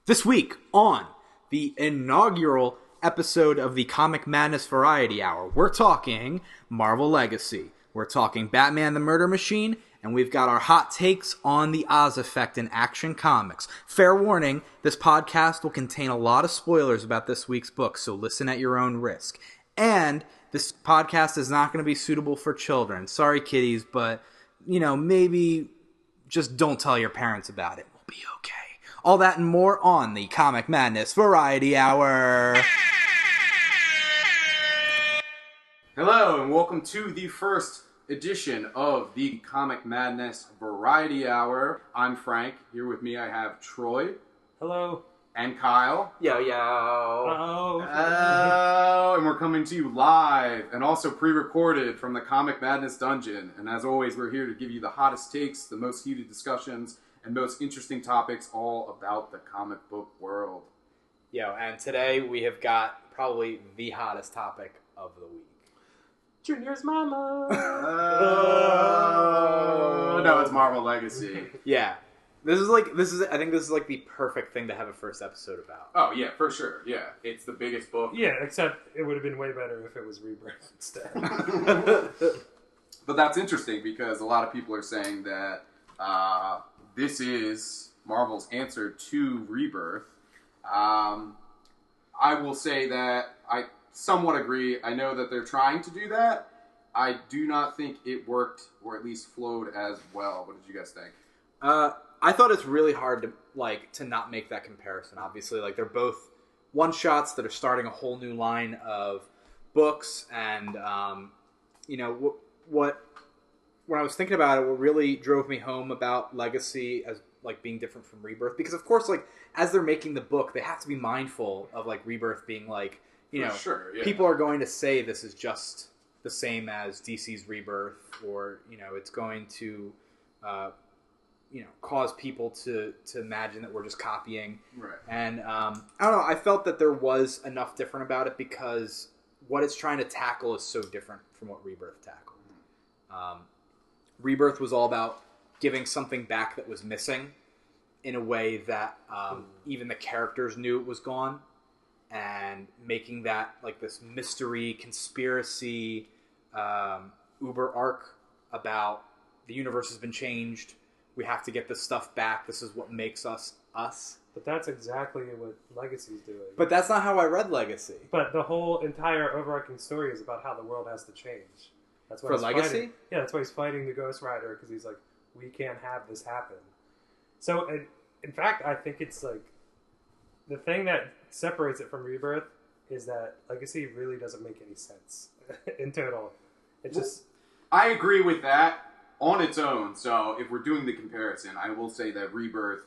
This week on the inaugural episode of the Comic Madness Variety Hour, we're talking Marvel Legacy. We're talking Batman the Murder Machine, and we've got our hot takes on the Oz Effect in Action Comics. Fair warning, this podcast will contain a lot of spoilers about this week's book, so listen at your own risk. And this podcast is not going to be suitable for children. Sorry, kiddies, but, maybe just don't tell your parents about it. We'll be okay. All that and more on the Comic Madness Variety Hour. Hello, and welcome to the first edition of the Comic Madness Variety Hour. I'm Frank. Here with me I have Troy. Hello. And Kyle. Yo. Oh, and we're coming to you live and also pre-recorded from the Comic Madness Dungeon. And as always, we're here to give you the hottest takes, the most heated discussions, and most interesting topics all about the comic book world. And today we have got probably the hottest topic of the week. Junior's mama. No, it's Marvel Legacy. Yeah. I think this is like the perfect thing to have a first episode about. Oh, yeah, for sure. Yeah, it's the biggest book. Yeah, except it would have been way better if it was Rebirth instead. But that's interesting because a lot of people are saying that this is Marvel's answer to Rebirth. I will say that I somewhat agree. I know that they're trying to do that. I do not think it worked, or at least flowed as well. What did you guys think? I thought it's really hard to not make that comparison. Obviously, they're both one-shots that are starting a whole new line of books, and when I was thinking about it, what really drove me home about Legacy as being different from Rebirth, because of course, as they're making the book, they have to be mindful of Rebirth being sure, yeah. People are going to say this is just the same as DC's Rebirth, or it's going to cause people to imagine that we're just copying. Right. And I don't know, I felt that there was enough different about it because what it's trying to tackle is so different from what Rebirth tackled. Rebirth was all about giving something back that was missing in a way that even the characters knew it was gone, and making that this mystery, conspiracy, uber arc about the universe has been changed. We have to get this stuff back. This is what makes us us. But that's exactly what Legacy's doing. But that's not how I read Legacy. But the whole entire overarching story is about how the world has to change. That's why For Legacy? Fighting. Yeah, that's why he's fighting the Ghost Rider, because he's like, we can't have this happen. So, in fact, I think it's the thing that separates it from Rebirth is that Legacy really doesn't make any sense in total. I agree with that on its own. So if we're doing the comparison, I will say that Rebirth,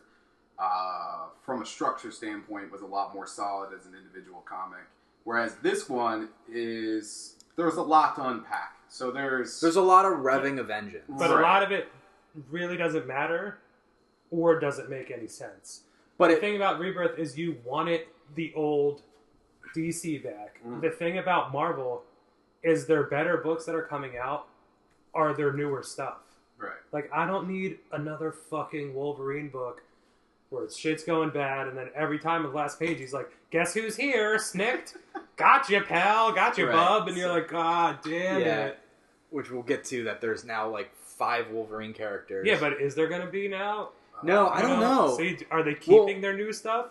from a structure standpoint, was a lot more solid as an individual comic. Whereas this one there's a lot to unpack. So there's a lot of revving of engines. But right. A lot of it really doesn't matter or doesn't make any sense. But the thing about Rebirth is you wanted the old DC back. Mm. The thing about Marvel is their better books that are coming out are their newer stuff. Right. I don't need another fucking Wolverine book where shit's going bad, and then every time on the last page he's like, guess who's here? Snicked. Gotcha, pal. Gotcha, right. bub. And you're like, God damn it. Which we'll get to, that there's now 5 Wolverine characters. Yeah, but is there going to be now? No, I don't know. See, are they keeping their new stuff?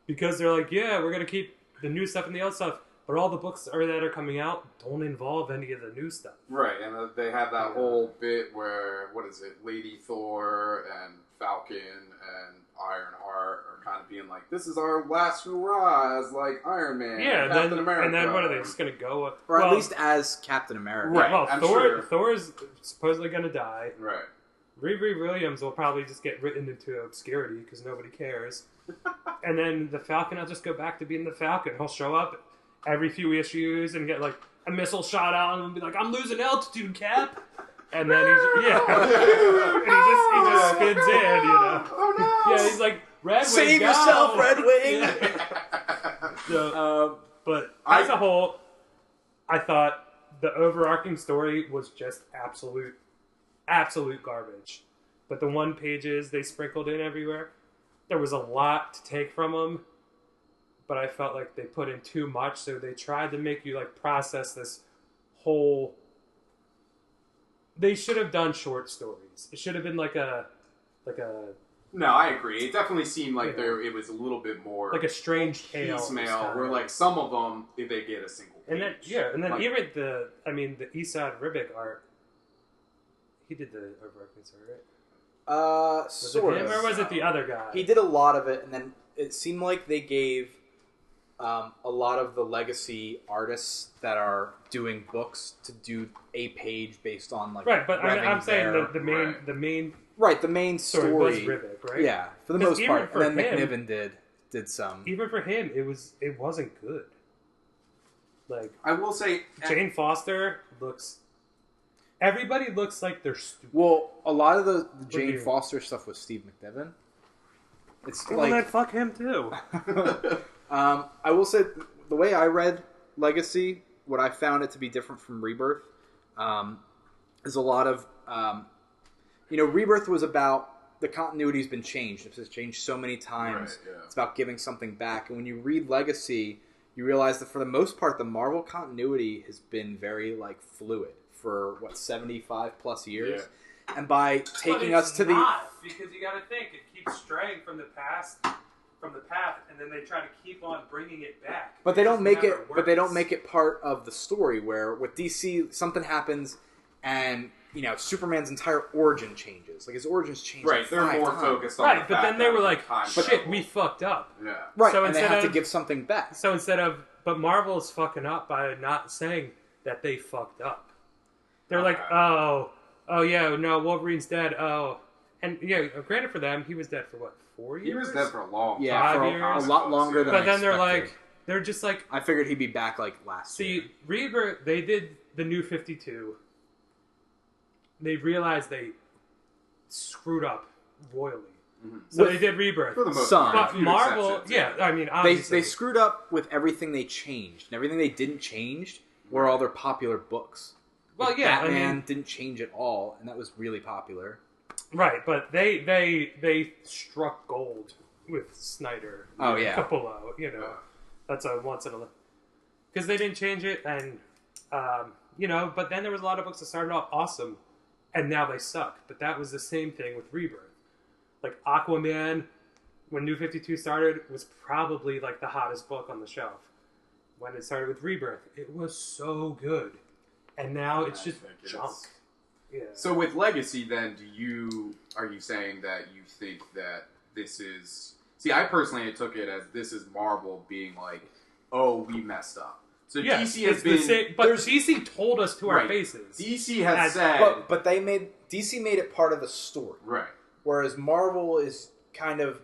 Because they're like, yeah, we're going to keep the new stuff and the old stuff, but all the books that are coming out don't involve any of the new stuff. Right, and they have that whole bit where, Lady Thor and Falcon and Ironheart are kind of being like, this is our last hurrah as Iron Man, yeah, and Captain America. And then what are they just going to go? Or at least as Captain America. Right, well, I'm sure. Thor's supposedly going to die. Right. Riri Williams will probably just get written into obscurity because nobody cares. And then the Falcon will just go back to being the Falcon. He'll show up every few issues and get a missile shot out and be like, I'm losing altitude, Cap. And then he just skids in, Oh no! Yeah, he's like, Red Wing, save go! yourself, Red Wing! Yeah. So, but as a whole, I thought the overarching story was just absolute garbage. But the one pages they sprinkled in everywhere, there was a lot to take from them, but I felt like they put in too much, so they tried to make you like process this whole. They should have done short stories. It should have been like a No, I agree. It definitely seemed like it was a little bit more like a strange tale, piecemeal, where like some of them they get a single page. and then like, even the Esad Ribic art, he did the artwork, right? Was Sort it him, of. or was it the other guy? He did a lot of it, and then it seemed like they gave a lot of the legacy artists that are doing books to do a page based on like right, but I'm saying their- the main right, the main story story was Ribic, right? Yeah, for the 'Cause most even part. for And then him- McNiven did some. Even for him, it wasn't good. Like I will say, Jane Foster looks. Everybody looks like they're stupid. Well, a lot of the do you Jane mean? Foster stuff was Steve McNiven. It's Well, then like fuck him too. I will say the way I read Legacy, what I found it to be different from Rebirth, is a lot of Rebirth was about the continuity's been changed. It's changed so many times. Right, yeah. It's about giving something back. And when you read Legacy, you realize that for the most part, the Marvel continuity has been very like fluid for 75 plus years. Yeah. And by taking us to because you got to think it keeps straying from the path, and then they try to keep on bringing it back. But they don't It make never it. But they don't works. make it part of the story. Where with DC, something happens, and Superman's entire origin changes. Like his origins change. right, like they're 5 more times. focused on Right, the but fact then they that were it was like, time "Shit, travel. we fucked up." Yeah. Right, So and they instead have to of- give something back. So but Marvel is fucking up by not saying that they fucked up. They're like, oh yeah, no, Wolverine's dead. Oh, and yeah, granted for them, he was dead for what, 4 years? He was dead for a long time. Yeah, for 5 a years. lot longer than. But I then they're expected. like, they're just like, I figured he'd be back like last year. see, Rebirth. They did the New 52. They realized they screwed up royally, so With- they did Rebirth. For the most Some. part. But a few Marvel, exceptions, yeah, I mean, They obviously, screwed up with everything they changed, and everything they didn't change were all their popular books. well, Like, yeah, Batman I mean, didn't change at all, and that was really popular. right, but they struck gold with Snyder. Oh, yeah. Capullo, that's a once in a because they didn't change it, and but then there was a lot of books that started off awesome, and now they suck. But that was the same thing with Rebirth. Like Aquaman, when New 52 started, was probably like the hottest book on the shelf. When it started with Rebirth, it was so good, and now it's I just think it's- junk. Yeah. So with Legacy, then, are you saying that you think that this is? See, I personally took it as this is Marvel being like, "Oh, we messed up." So Yeah, DC has it's been, the same, but there's- DC told us to our Right. faces. DC has As- said, But DC made it part of the story, right, whereas Marvel is kind of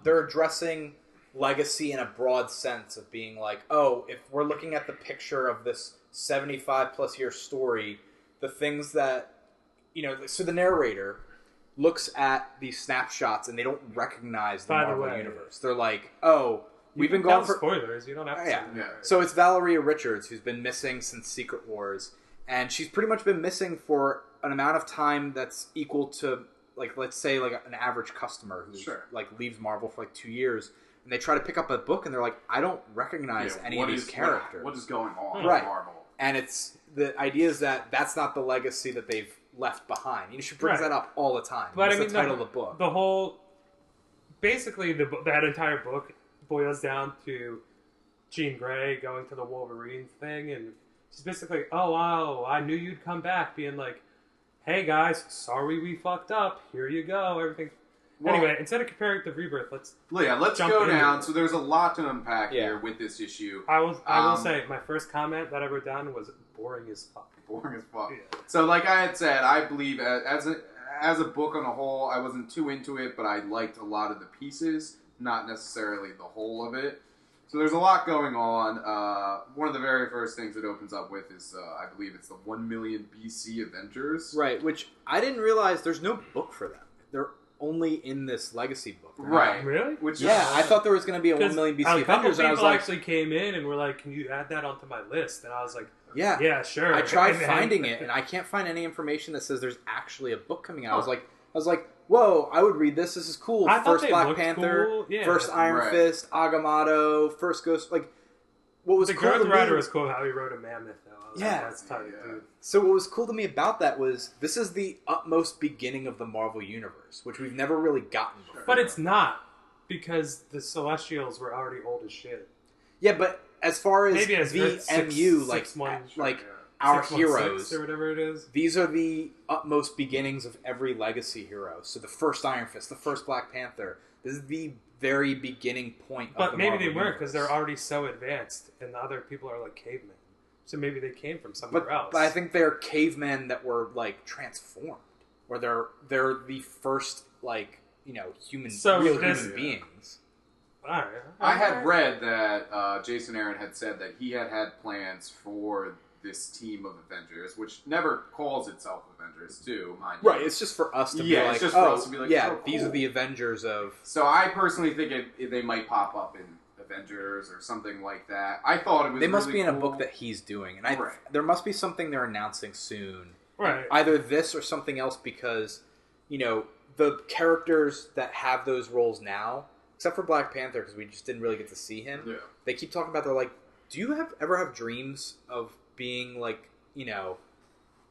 they're addressing legacy in a broad sense of being like, oh, if we're looking at the picture of this 75 plus year story, the things that so the narrator looks at these snapshots and they don't recognize the By the Marvel way- universe. They're like, oh, we've been Tell gone for spoilers. You don't have to. yeah. say Yeah. that. So it's Valeria Richards who's been missing since Secret Wars, and she's pretty much been missing for an amount of time that's equal to, like, let's say, like an average customer who Sure. like leaves Marvel for like 2 years, and they try to pick up a book and they're like, I don't recognize Yeah, any what of these is- characters. What is going on Right. with Marvel? And it's the idea is that that's not the legacy that they've left behind. She brings Right. that up all the time. But That's I mean, the title of the book. The whole, basically, that entire book boils down to Jean Grey going to the Wolverine thing, and she's basically, oh wow, I knew you'd come back, being like, hey guys, sorry we fucked up. Here you go. Everything. Well- Anyway, instead of comparing it to Rebirth, let's. Let's Jump go into down. it. So there's a lot to unpack Yeah. here with this issue. I will Um, say my first comment that I wrote down was boring as fuck. Boring as fuck. Yeah. So, like I had said, I believe as a book on a whole, I wasn't too into it, but I liked a lot of the pieces, not necessarily the whole of it. So there's a lot going on. One of the very first things it opens up with is, I believe it's the 1 million BC Avengers. Right, which I didn't realize there's no book for them. They're only in this legacy book. They're not- Right. Really? Which is, Yeah, I thought there was going to be a 1 Because million BC a couple Avengers, and I was people like, actually came in and were like, "Can you add that onto my list?" And I was like, yeah. "Yeah, sure." I tried And- finding it, and I can't find any information that says there's actually a book coming out. I was like, I was like, whoa, I would read this. This is cool. I thought First they Black looked Panther, cool. Yeah. first Iron Right. Fist, Agamotto, first Ghost. Like, what was The cool to Ghost Rider me, was cool how he rode a mammoth, though. I was like, Yeah. that's tight, Yeah. dude. So what was cool to me about that was this is the utmost beginning of the Marvel Universe, which we've never really gotten before. But it's not, because the Celestials were already old as shit. Yeah, but as far as Maybe as the Earth six- MU, six one, like yeah. our 616 heroes, or whatever it is. these are the utmost beginnings of every legacy hero. So the first Iron Fist, the first Black Panther, this is the very beginning point of But the maybe Marvel they weren't because universe. they're already so advanced, and the other people are like cavemen. So maybe they came from somewhere But, else. but I think they're cavemen that were like transformed, or they're the first like human, So real this- human beings. All right. I had read that Jason Aaron had said that he had plans for this team of Avengers, which never calls itself Avengers, too, mind you. Right, it's just for us to Yeah, be it's like, just for us to be like, yeah, oh, these are cool. the Avengers of. So I personally think they might pop up in Avengers or something like that. I thought it was They must really be in a cool. book that he's doing, and Right. there must be something they're announcing soon. Right. Either this or something else, because the characters that have those roles now, except for Black Panther, because we just didn't really get to see him. Yeah. They keep talking about, they're like, do you ever have dreams of being like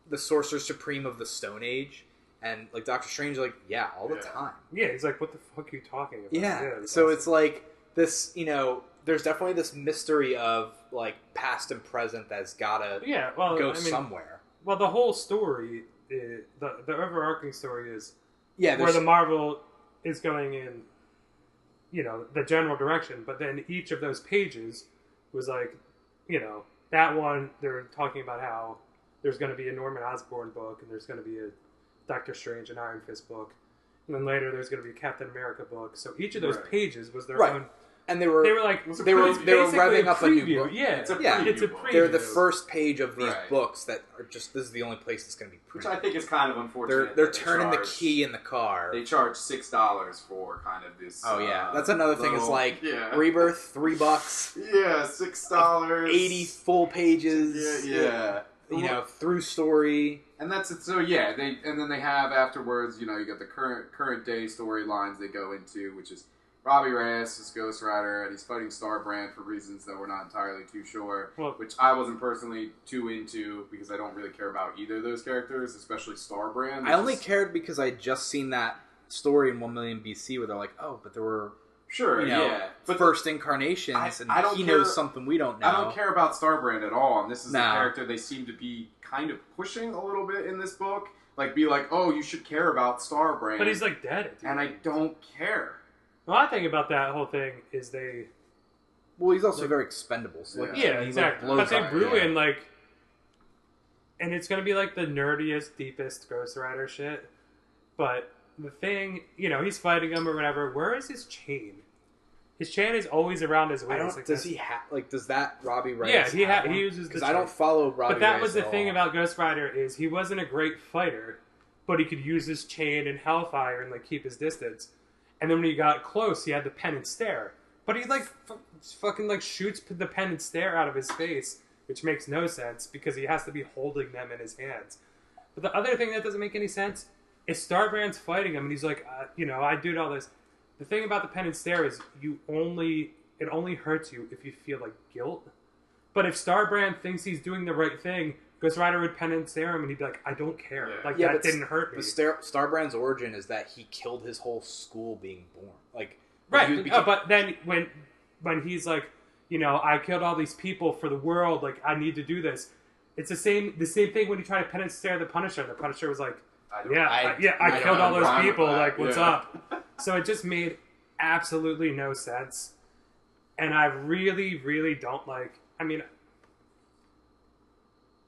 the Sorcerer Supreme of the Stone Age? And like Doctor Strange, like, yeah, all the Yeah. time. Yeah, he's like, what the fuck are you talking about? Yeah. it's So awesome. it's like this, there's definitely this mystery of like past and present that's gotta Yeah, well, go I mean, somewhere. well, the whole story, the overarching story is Yeah, where there's, the Marvel is going in, the general direction. But then each of those pages was like, that one, they're talking about how there's going to be a Norman Osborn book, and there's going to be a Doctor Strange and Iron Fist book. And then later there's going to be a Captain America book. So each of those Right. pages was their Right. own. and they were like, was a they were preview. they were basically revving up a new preview. book. Yeah, It's a Yeah. preview it's a book. preview. They're the first page of these Right. books that are just, this is the only place it's going to be Which printed. I think is kind of unfortunate. They're that they turning the charge- key in the car. They charge $6 for kind of this. Oh yeah, that's another thing. Is little- like yeah. Rebirth, $3, Yeah, $6. 80 full pages. Yeah. Through story. And that's it. So yeah, then they have afterwards. You got the current day storylines they go into, which is Robbie Reyes is Ghost Rider, and he's fighting Starbrand for reasons that we're not entirely too sure. Well- which I wasn't personally too into because I don't really care about either of those characters, especially Starbrand. I only cared because I just seen that story in 1 Million BC where they're like, oh, but there were Sure, yeah, but first incarnations, and I don't he care- knows something we don't know. I don't care about Starbrand at all, and this is No. a character they seem to be kind of pushing a little bit in this book. Like, be like, oh, you should care about Starbrand. But he's like dead. Dude. and I don't care. My thing about that whole thing is they. Well, he's also very expendable. So like, Yeah, he, exactly. Like, But blows they up. ruin and it's gonna be like the nerdiest, deepest Ghost Rider shit. But the thing, he's fighting him or whatever. Where is his chain? His chain is always around his I waist. don't. Like Does this. he have does that Robbie Reyes? Yeah, he have one? he uses the because I don't chain. follow Robbie. But that Reyes was the at thing all. about Ghost Rider is he wasn't a great fighter, but he could use his chain and Hellfire and keep his distance. And then when he got close, he had the pen and stare. But he fucking shoots the pen and stare out of his face, which makes no sense because he has to be holding them in his hands. But the other thing that doesn't make any sense is Starbrand's fighting him, and he's like, I did all this. The thing about the pen and stare is it only hurts you if you feel like guilt. But if Starbrand thinks he's doing the right thing, Ghost Rider would pen and stare him, and he'd be like, I don't care. Yeah. Yeah, That but didn't hurt me. But Starbrand's origin is that he killed his whole school being born. Right, he became- but then when he's like, I killed all these people for the world, I need to do this. It's the same thing when you try to pen and stare the Punisher. The Punisher was like, I don't- I I killed don't all those rhyme with people. that, What's yeah. up? So it just made absolutely no sense, and I really, really don't like. I mean,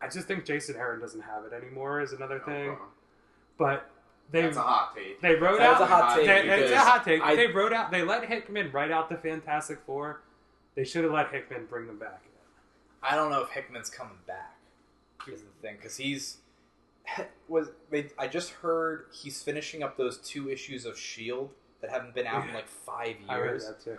I just think Jason Aaron doesn't have it anymore. Is another thing, but they That's a hot take. they wrote That's out a hot take it's a because hot take. I- They wrote out. They let Hickman write out the Fantastic Four. They should have let Hickman bring them back. I don't know if Hickman's coming back. Is the thing because I just heard he's finishing up those 2 issues of Shield that haven't been out in 5 I read years. that too.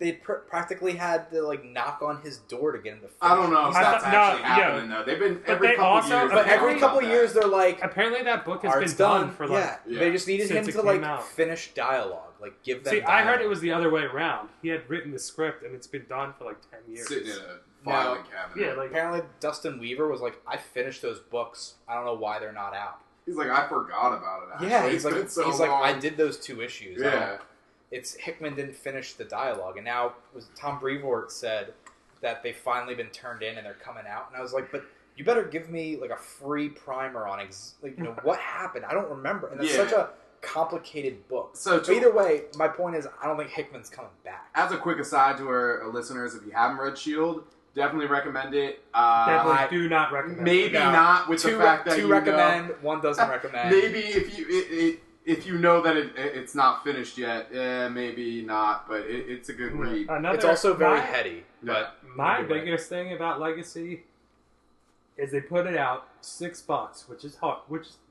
they practically had to like knock on his door to get him to finish. I don't know if I that's thought- actually no, happening though. They've been But every they couple also- years. But they every talk couple about years, they're like, Apparently that book has art's been done done for like. yeah. Yeah. They just needed him Since to it like came out. finish dialogue, like give them. See, I heard dialogue. it was the other way around. He had written the script and it's been done for like 10 years. sitting in a filing cabinet. Yeah, like Apparently, Dustin Weaver was like, "I finished those books. I don't know why they're not out." He's like, I forgot about it. Actually. Yeah, he's It's like, been so he's like, long. I did those 2 issues. Yeah. It's Hickman didn't finish the dialogue, and now Tom Brevoort said that they've finally been turned in and they're coming out. And I was like, but you better give me like a free primer on what happened. I don't remember, and it's Yeah. such a complicated book. So But either way, my point is, I don't think Hickman's coming back. As a quick aside to our listeners, if you haven't read Shield, definitely recommend it. definitely do not recommend. Maybe No. not with the fact that two you recommend, know, one doesn't recommend. maybe if you know that it's not finished yet, maybe not. But it's a good read. Another, It's also very my- heady. But My either way. biggest thing about Legacy is they put it out $6, which is hard.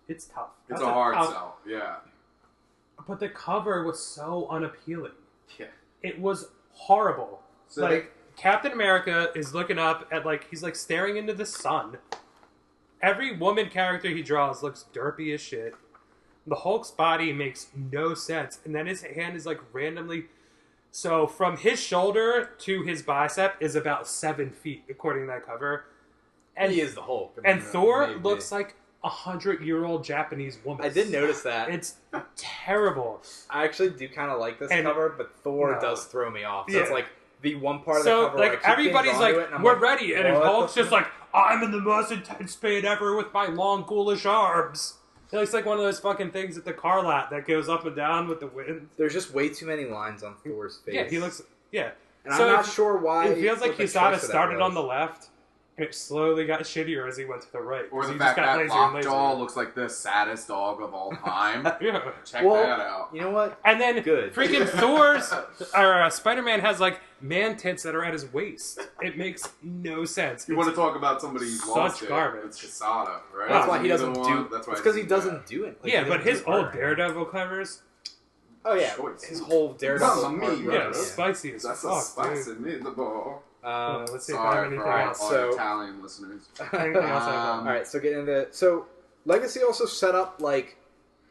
It's tough. It's That's a hard tough- sell. Yeah. But the cover was so unappealing. Yeah. It was horrible. So Like Captain America is looking up at he's like staring into the sun. Every woman character he draws looks derpy as shit. The Hulk's body makes no sense, and then his hand is like randomly. So from his shoulder to his bicep is about 7 feet, according to that cover. And he is the Hulk. I mean, and Thor maybe. looks like 100-year-old Japanese woman. I did notice that. It's terrible. I actually do kind of like this And- cover, but Thor No. does throw me off. So Yeah. it's like the one part of the So cover where I like keep getting everybody's drawn like, to it, and I'm we're like, ready, and what Hulk's the just like, I'm in the most intense pain ever with my long ghoulish arms. It looks like one of those fucking things at the car lot that goes up and down with the wind. There's just way too many lines on Thor's face. Yeah, he looks. Yeah, And so I'm not it- sure why. it feels like what the he sort choice of that started on was. the left, and it slowly got shittier as he went to the right. or 'cause the he fact just got that lazier and lazier. Lockjaw looks like the saddest dog of all time. Yeah. Check Well, that out. You know what? And then Good. freaking Thor's or Spider-Man has like man tits that are at his waist. It makes no sense. You want to talk about somebody who's such lost garbage. it? It's Casada, right? That's why he Isn't doesn't the do. one? That's why It's because he doesn't doesn't do it. Like, yeah, he but doesn't his do old it. Daredevil covers, Oh yeah, Choice. his whole Daredevil. Mamma arc, mia. yeah, Yeah. spicy as That's a fuck, spice dude. in the ball. Let's see if I have Sorry anything for all else. So- our Italian listeners. Anything else I got? Um, All right, so getting into Legacy also set up like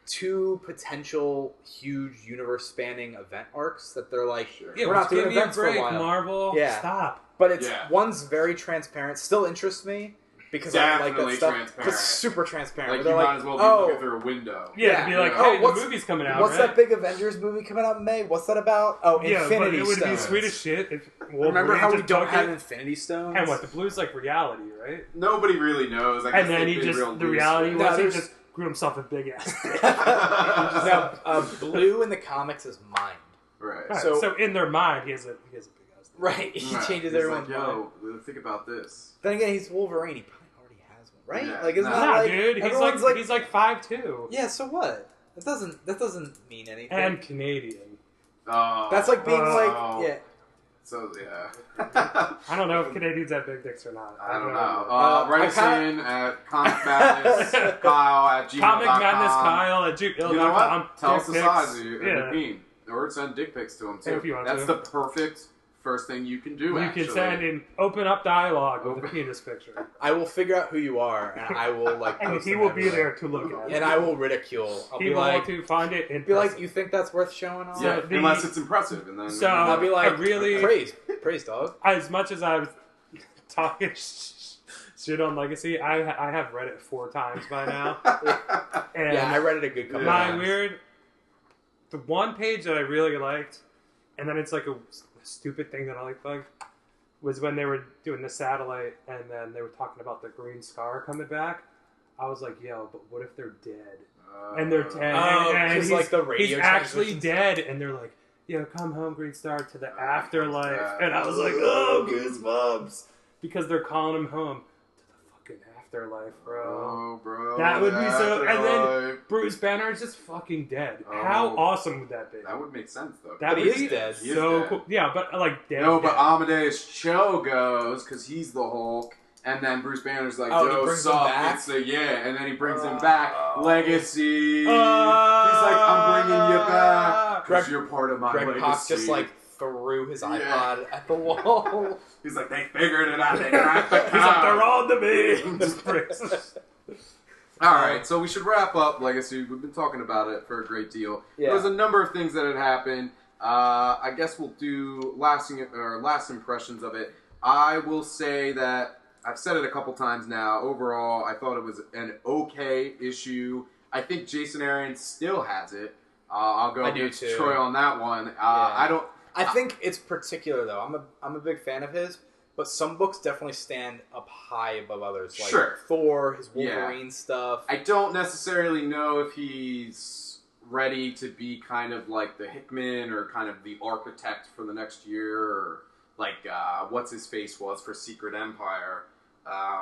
2 potential huge universe-spanning event arcs that they're like, Sure. Yeah, we're well, not doing give me a events for a break, while. Marvel. Yeah. Stop. But it's Yeah. one's very transparent, still interests me because I like that Definitely stuff. transparent. It's super transparent. Like where you they're might as well be oh, looking through a window. Yeah, Yeah. to be like, Yeah. hey, Oh, what's- the movie's coming out, what's right? that big Avengers movie coming out in May? What's that about? Oh, Yeah, Infinity but it would Stones. be sweet as shit if Wolverine Remember how we just don't took have it, Infinity Stones? and what the blue's like reality, right? Nobody really knows. I guess And then they've he been just real the loose reality with it. was he there's- just grew himself a big ass. Now, Blue in the comics is mind. Right. Right, So- so in their mind, he has a big ass. Right, he Right. changes He's everyone's like, mind. yo, think about this. Then again, he's Wolverine. He probably already has one, right? Yeah. Like, isn't Nah. that Nah, like dude, everyone's he's like 5'2", yeah? So what? That doesn't mean anything. and Canadian. Oh, That's like being oh. like yeah. So yeah. I don't know if Canadians have big dicks or not. I don't know. I Write us kinda- in at Comic Madness Kyle at gmail.com. Comic Madness Kyle at You know gmail.com. what? Tell us the Dick size pics. of your Yeah. peen. Or send dick pics to him too. If you want That's to. the perfect first thing you can do. You actually. can send an open up dialogue with a Open- penis picture. I will figure out who you are, and I will like. And post he them will be everywhere. there to look at. and I will ridicule. I'll He be will like, to find it in be like, person. you think that's worth showing off? Yeah, So the- unless it's impressive, and then So- I'll be like, I really- praise, dog. As much as I was talking shit on Legacy, I have read it 4 times by now. And Yeah, I read it a good couple my times. the one page that I really liked, and then it's like a stupid thing that I like, was when they were doing the satellite, and then they were talking about the Green Scar coming back. I was like, yo, but what if they're dead? And they're dead, Oh, and 'cause, he's, like, the radio he's actually transmissions. dead, and they're like, yo, come home, Green Star, to the afterlife. that. And I was like, oh, goosebumps. Because they're calling him home to the fucking afterlife, bro. Oh, bro. That would be so. And then Afterlife. Bruce Banner is just fucking dead. Oh. How awesome would that be? That would make sense, though. That But would he be is dead. He is so dead. cool. Yeah, but like dead. No, but dead. Amadeus Cho goes because he's the Hulk, and then Bruce Banner's like, Oh, he "Yo, brings him sup?" back? It's the and then he brings him back. Legacy. Uh, He's like, "I'm bringing you back because Greg- you're part of my Greg legacy." Pak just like threw his Yeah. iPod at the wall. He's like, they figured it out. They cracked the He's like, they're code. on to me. Just breaks. All right, so we should wrap up Legacy. We've been talking about it for a great deal. Yeah. There was a number of things that had happened. I guess we'll do last impressions of it. I will say that I've said it a couple times now. Overall, I thought it was an okay issue. I think Jason Aaron still has it. I'll go I do against too. Troy on that one. I think it's particular though. I'm a big fan of his, but some books definitely stand up high above others. Like Sure. Thor, his Wolverine stuff. I don't necessarily know if he's ready to be kind of like the Hickman or kind of the architect for the next year, or like what's his face was for Secret Empire,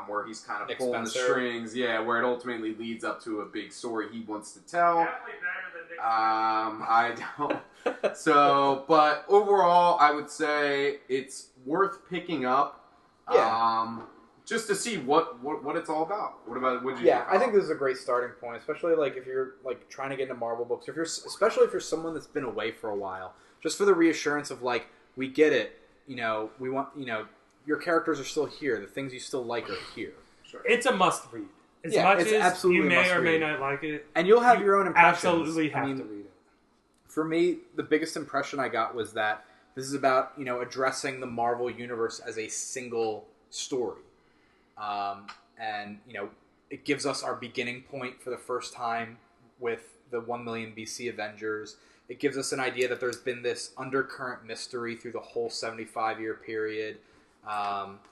where he's kind of Nick pulling Spencer. the strings. Yeah, where it ultimately leads up to a big story he wants to tell. Definitely better than Nick. I don't. So, but overall, I would say it's worth picking up. Yeah. Just to see what it's all about. What did you Yeah, think? I think this is a great starting point, especially like if you're like trying to get into Marvel books, or especially if you're someone that's been away for a while, just for the reassurance of like, we get it, we want, your characters are still here, the things you still like are here, Sure. It's a must read. As Yeah, much it's as absolutely you a may must or may read. not like it, and you'll have you your own impressions. absolutely have I mean, to read it. for me, the biggest impression I got was that this is about addressing the Marvel universe as a single story. And it gives us our beginning point for the first time with the 1 million BC Avengers. It gives us an idea that there's been this undercurrent mystery through the whole 75-year period.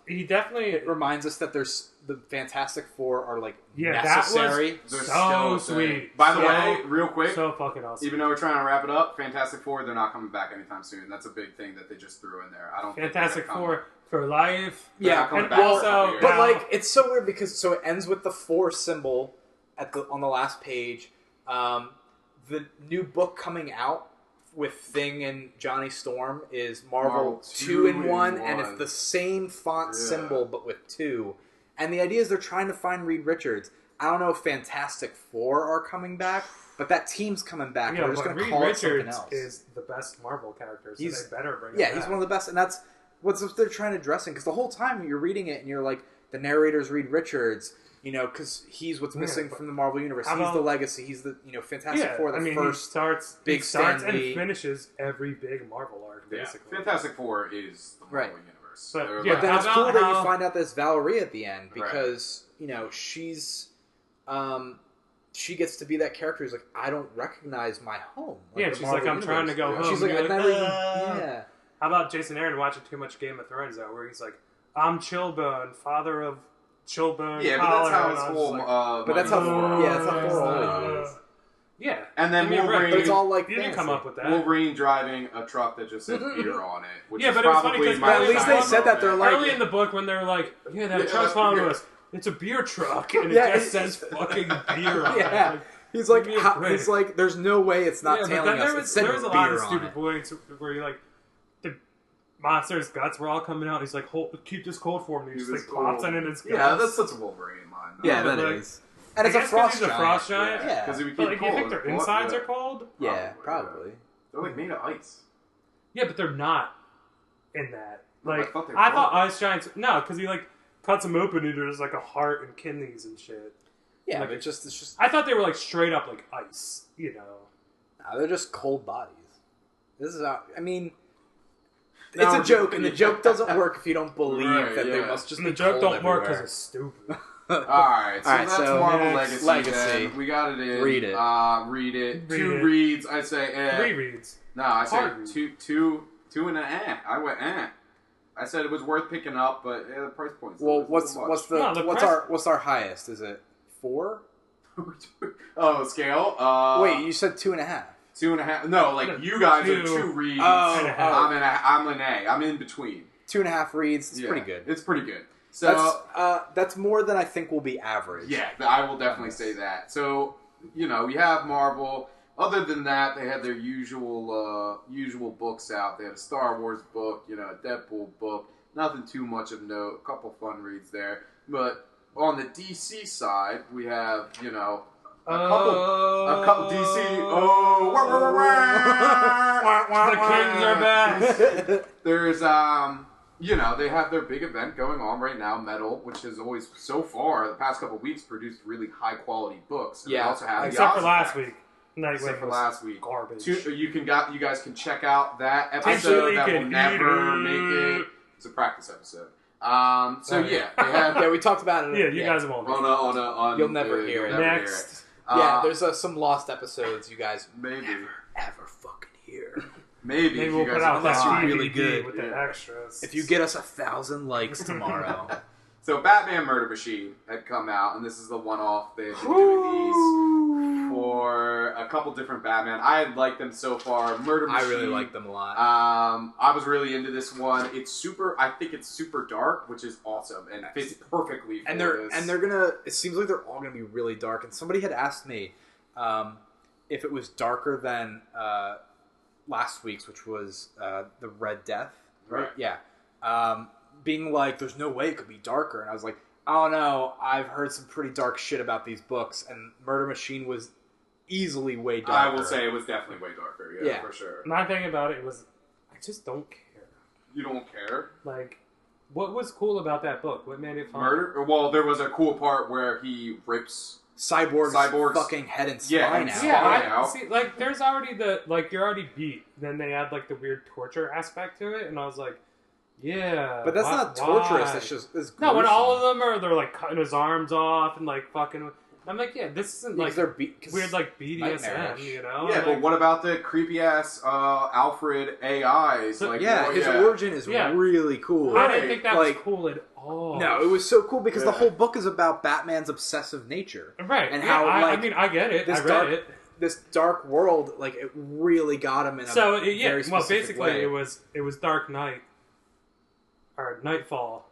He definitely. It reminds us that there's the Fantastic Four are like Yeah, necessary. They're So still sweet. By the So- way, real quick, So fucking awesome. even though we're trying to wrap it up, Fantastic Four, they're not coming back anytime soon. That's a big thing that they just threw in there. I don't Fantastic think they're gonna Four for life. They're Yeah, not coming and back also- for a couple years. But Now- like, it's so weird because it ends with the 4 symbol on the last page. The new book coming out with Thing and Johnny Storm is Marvel 2-in-1, and it's the same font symbol but with 2. And the idea is they're trying to find Reed Richards. I don't know if Fantastic Four are coming back, but that team's coming back. Yeah, We're just but going to Reed call it something Richards else. is the best Marvel character, so He's- they better bring him Yeah, back. he's one of the best, and that's what they're trying to address. Because the whole time you're reading it, and you're like, the narrator's Reed Richards, because he's what's missing but from the Marvel universe. how He's the about- legacy. He's the Fantastic Four, the he first. starts, big starts Stan and Lee. finishes every big Marvel arc, Yeah. basically. Fantastic Four is the Marvel Right. universe. But, They're yeah, But then how it's about cool that you how- find out there's Valerie at the end Right. because she's she gets to be that character who's like, I don't recognize my home. Yeah, the she's like, Marvel I'm trying to go Yeah. home. She's like, You're I've never even. "Ah." Yeah. How about Jason Aaron watching too much Game of Thrones, though, where he's like, I'm Chillbone, father of Chillbone. Yeah, but that's how Collar," his and I was whole. just like, But that's how- Thor- yeah, that's how Thor always is. Yeah. And then Give me a break. Wolverine, But it's all like You didn't come fancy. up with that. Wolverine driving a truck that just says Mhm, beer on it, which Yeah, is but it was funny probably 'cause my at least they favorite said that they're moment. like- Early in the book, when they're like, yeah, that Yeah, truck's following beer. us. It's a beer truck, and Yeah, it just it's- says fucking beer on Yeah. it. He's like, Give me a break. he's like, there's no way it's not Yeah, but tailing then us. there It was, said there was a lot of beer on stupid it. points where you're like, the monster's guts were all coming out. He's like, keep this cold for me. He Keep just this like pops cold. it in his guts. Yeah, that's such a Wolverine line. Yeah, but that like- is. And it's I a guess 'cause frost he's a giant. frost giant. Yeah. because if we keep But like, cold, you think their it's blood- insides yeah. are cold? Yeah, probably. They're like made of ice. Yeah, but they're not in that. No, Like, I thought they I thought were. ice giants. No, because he like cuts them open and there's like a heart and kidneys and shit. Yeah, Like- but it's just I thought they were like straight up like ice. nah, they're just cold bodies. This is how, I mean, Now it's a we're joke, just- and the joke doesn't work if you don't believe Right, that they yeah. must just And the be joke cold don't work because everywhere. it's stupid. Alright, so Alright, that's so Marvel next, Legacy. Legacy. Then. We got it in. Read it. Read it. Read Two it. reads. I say Rereads. No, I said Hard. two and a I went I said it was worth picking up, but the price point's Well, a little what's much. the No, the what's price- our highest? Is it 4? Oh, scale? Wait, you said 2.5. 2.5. No, like No, you guys are two. 2 reads. Oh, and a half. I'm an A. I'm in between. 2.5 reads. It's Yeah, pretty good. It's pretty good. So That's more than I think will be average. yeah, I will definitely say that. So you have Marvel. Other than that, they had their usual books out. They had a Star Wars book, a Deadpool book. Nothing too much of note. A couple fun reads there. But on the DC side, we have A couple DC. Oh, The Kings are back. There's they have their big event going on right now, Metal, which has always so far the past couple weeks produced really high quality books. And they also have except for last week. Except for last week, garbage. You guys can check out that episode that will never make it. It's a practice episode. They have. We talked about it. Yeah, you guys won't. On You'll never hear it. Next. There's some lost episodes you guys maybe never ever fucking hear. Maybe we'll put out unless that you're really DVD good with the extras. If you get us 1,000 likes tomorrow. So Batman Murder Machine had come out, and this is the one-off. They had been doing these for a couple different Batman. I had liked them so far. Murder Machine. I really like them a lot. I was really into this one. I think it's super dark, which is awesome and fits perfectly for this. And they're gonna. It seems like they're all gonna be really dark. And somebody had asked me if it was darker than last week's, which was the Red Death. Right. Yeah. Being like, there's no way it could be darker. And I was like, I don't know. I've heard some pretty dark shit about these books. And Murder Machine was easily way darker. I will say it was definitely way darker. Yeah, for sure. My thing about it was, I just don't care. You don't care? Like, what was cool about that book? What made it fun? Murder? Well, there was a cool part where he rips Cyborg's fucking head and spine out. Yeah, see, like, there's already you're already beat. Then they add, like, the weird torture aspect to it. And I was like, yeah. But that's not torturous. It's just no. When all of them they're like cutting his arms off and like fucking. I'm like, yeah, this isn't like they're weird like BDSM, you know? Yeah, but what about the creepy ass Alfred AIs? So, his origin is really cool. I didn't think that was cool at all. No, it was so cool because the whole book is about Batman's obsessive nature, right? And how I mean, I get it. I read it. This dark world, like it really got him in a very specific way. It was Dark Knight. Or Nightfall,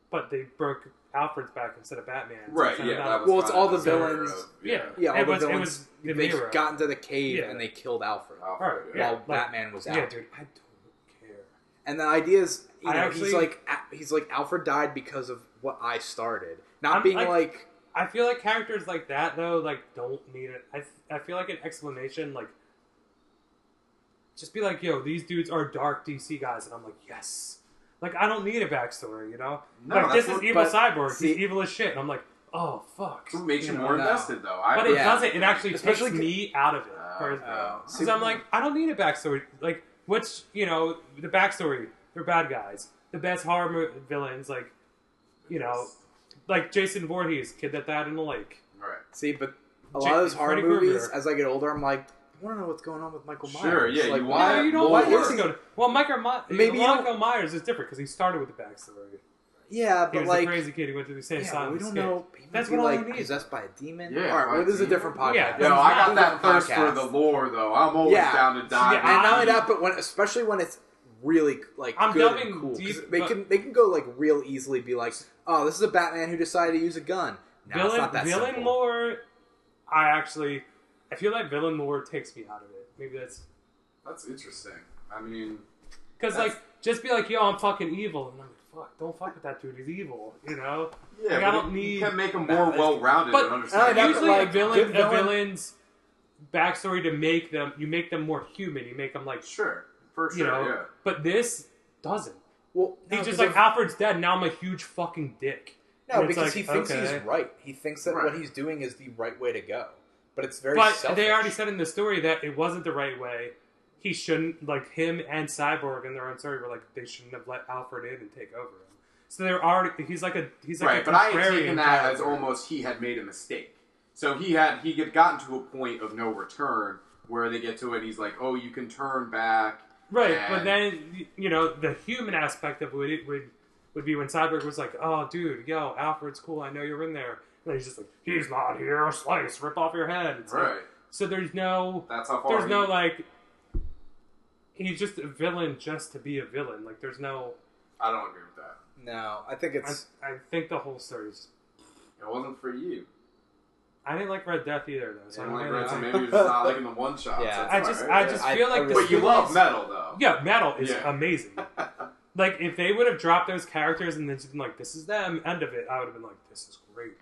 but they broke Alfred's back instead of Batman. Right, it's all the villains. Yeah, all the villains. It was the they mirror. got into the cave and they killed Alfred. While Batman was out. Yeah, dude, I don't care. And the idea is, he's like Alfred died because of what I started. Not being like... I feel like characters like that, though, like, don't need it. I feel like an explanation, like, just be like, yo, these dudes are dark DC guys, and I'm like, yes. Like, I don't need a backstory, you know? No, like, this is evil Cyborg. He's evil as shit. And I'm like, oh, fuck. It makes you more invested, though. But it doesn't. It actually takes me out of it. Because I'm like, I don't need a backstory. Like, what's, the backstory? They're bad guys. The best horror villains, like, like Jason Voorhees, kid that died in the lake. Right. See, but a lot of those horror movies, as I get older, I'm like... I want to know what's going on with Michael Myers. Sure, yeah. Like, Well, Michael Myers is different because he started with the backstory. Yeah, but he was a crazy kid. He went through the same side. We don't know. That's what I need. Possessed by a demon. Yeah. All right. Well, this is a different podcast. Yeah. No, I got that thirst for the lore, though. I'm always down to dive. Yeah, and not only that, but especially when it's really like good and cool, deep, they can go like real easily. Be like, oh, this is a Batman who decided to use a gun. No, it's not that villain simple. lore. I feel like villain lore takes me out of it. Maybe that's interesting. I mean, because just be like, yo, I'm fucking evil, and I'm like, fuck, don't fuck with that dude. He's evil, you know. Yeah, like, I don't need. You can make him more well-rounded and understand. Usually, a villain's backstory to make them more human. You make them like for sure, yeah. But this doesn't. Well, he's just like Alfred's dead. Now I'm a huge fucking dick. No, because he thinks he's right. He thinks that what he's doing is the right way to go. But it's very selfish. They already said in the story that it wasn't the right way. He shouldn't, like, him and Cyborg in their own story were like, they shouldn't have let Alfred in and take over him. So they're already, he's like right, but I had taken that as almost he had made a mistake. So he had gotten to a point of no return where they get to it, he's like, oh, you can turn back. Right, but then, the human aspect of it would be when Cyborg was like, oh, dude, yo, Alfred's cool, I know you're in there. And he's just like, he's not here, slice, rip off your head. It's right. Like, so there's no... That's how far he's just a villain just to be a villain. Like, there's no... I don't agree with that. No, I think it's... I think the whole story's... It wasn't for you. I didn't like Red Death either, though. So maybe you're just not liking the one-shots. Yeah. I just feel like... But you love Metal, though. Yeah, Metal is amazing. Like, if they would have dropped those characters and then just been like, this is them, end of it, I would have been like, this is great.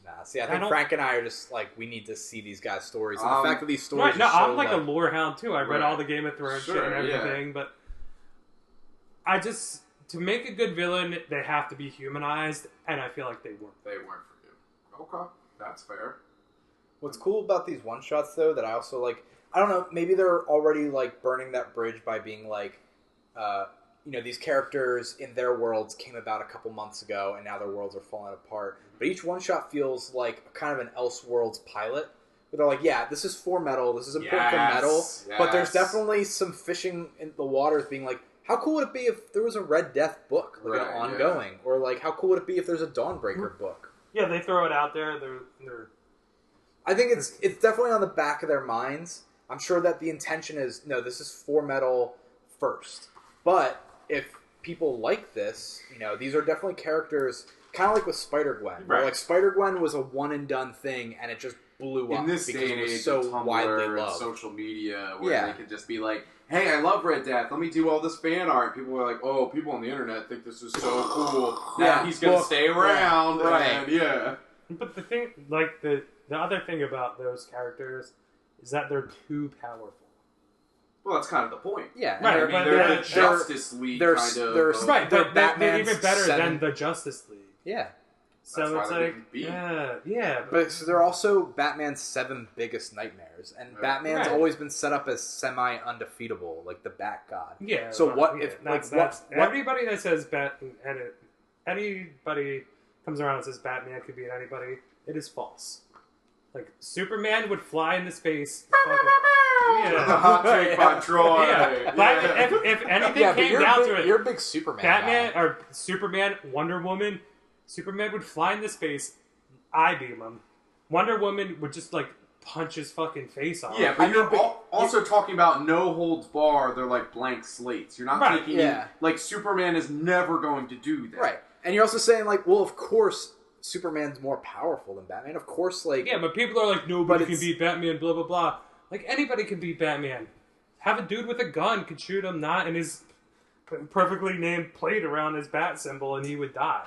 Nah, See, I I think don't- Frank and I are just like, we need to see these guys' stories. And the Um, fact that these stories Right, no, are so, I'm like a lore hound too. I read Right. all the Game of Thrones shit Sure, and yeah. everything, but I just to make a good villain, they have to be humanized, and I feel like they weren't. They weren't for you. Okay, that's fair. What's cool about these one-shots, though, that I also like, I don't know, maybe they're already, like, burning that bridge by being like, these characters in their worlds came about a couple months ago, and now their worlds are falling apart. But each one-shot feels like kind of an Elseworlds pilot, where they're like, yeah, this is for metal, this is important for metal, but there's definitely some fishing in the waters being like, how cool would it be if there was a Red Death book, like Right, an ongoing? Or, like, how cool would it be if there's a Dawnbreaker book? Yeah, they throw it out there. They're I think it's definitely on the back of their minds. I'm sure that the intention is, no, this is for metal first. But if people like this, these are definitely characters, kind of like with Spider-Gwen. Where, Right. like, Spider-Gwen was a one-and-done thing, and it just blew up In this because day and it was age, so of Tumblr widely and loved. social media, where Yeah. they can just be like, "Hey, I love Red Death. Let me do all this fan art." People are like, "Oh, people on the internet think this is so cool. Now Yeah, he's gonna book, stay around." right. And, yeah. But the thing, like the other thing about those characters is that they're too powerful. Well, that's kind of the point. Yeah, Right, I and mean, but they're they're- the Justice League they're- kind of. they're- Right, They're but they're Batman's even better seven- than the Justice League. yeah. So That's why it's they're like, getting beat. yeah. But so they're also Batman's 7 biggest nightmares, and Right. Batman's Right. always been set up as semi-undefeatable, like the Bat God. Yeah. So well, what yeah, if, that's, like, that's what- everybody that says anybody comes around and says Batman could beat anybody, it is false. Like Superman would fly into space. The hot take by Troy. Yeah, but if anything Yeah, but came down to it, you're a big Superman Batman guy. or Superman, Wonder Woman, Superman would fly into space, I beam him. Wonder Woman would just like punch his fucking face off. Yeah, but you're also talking about no holds bar. They're like blank slates. You're not Right, taking like Superman is never going to do that. Right. And you're also saying, like, well, of course, Superman's more powerful than Batman. Of course, like... Yeah, but people are like, nobody But can it's- beat Batman, blah, blah, blah. Like, anybody can beat Batman. Have a dude with a gun could shoot him, not in his perfectly named plate around his bat symbol, and he would die.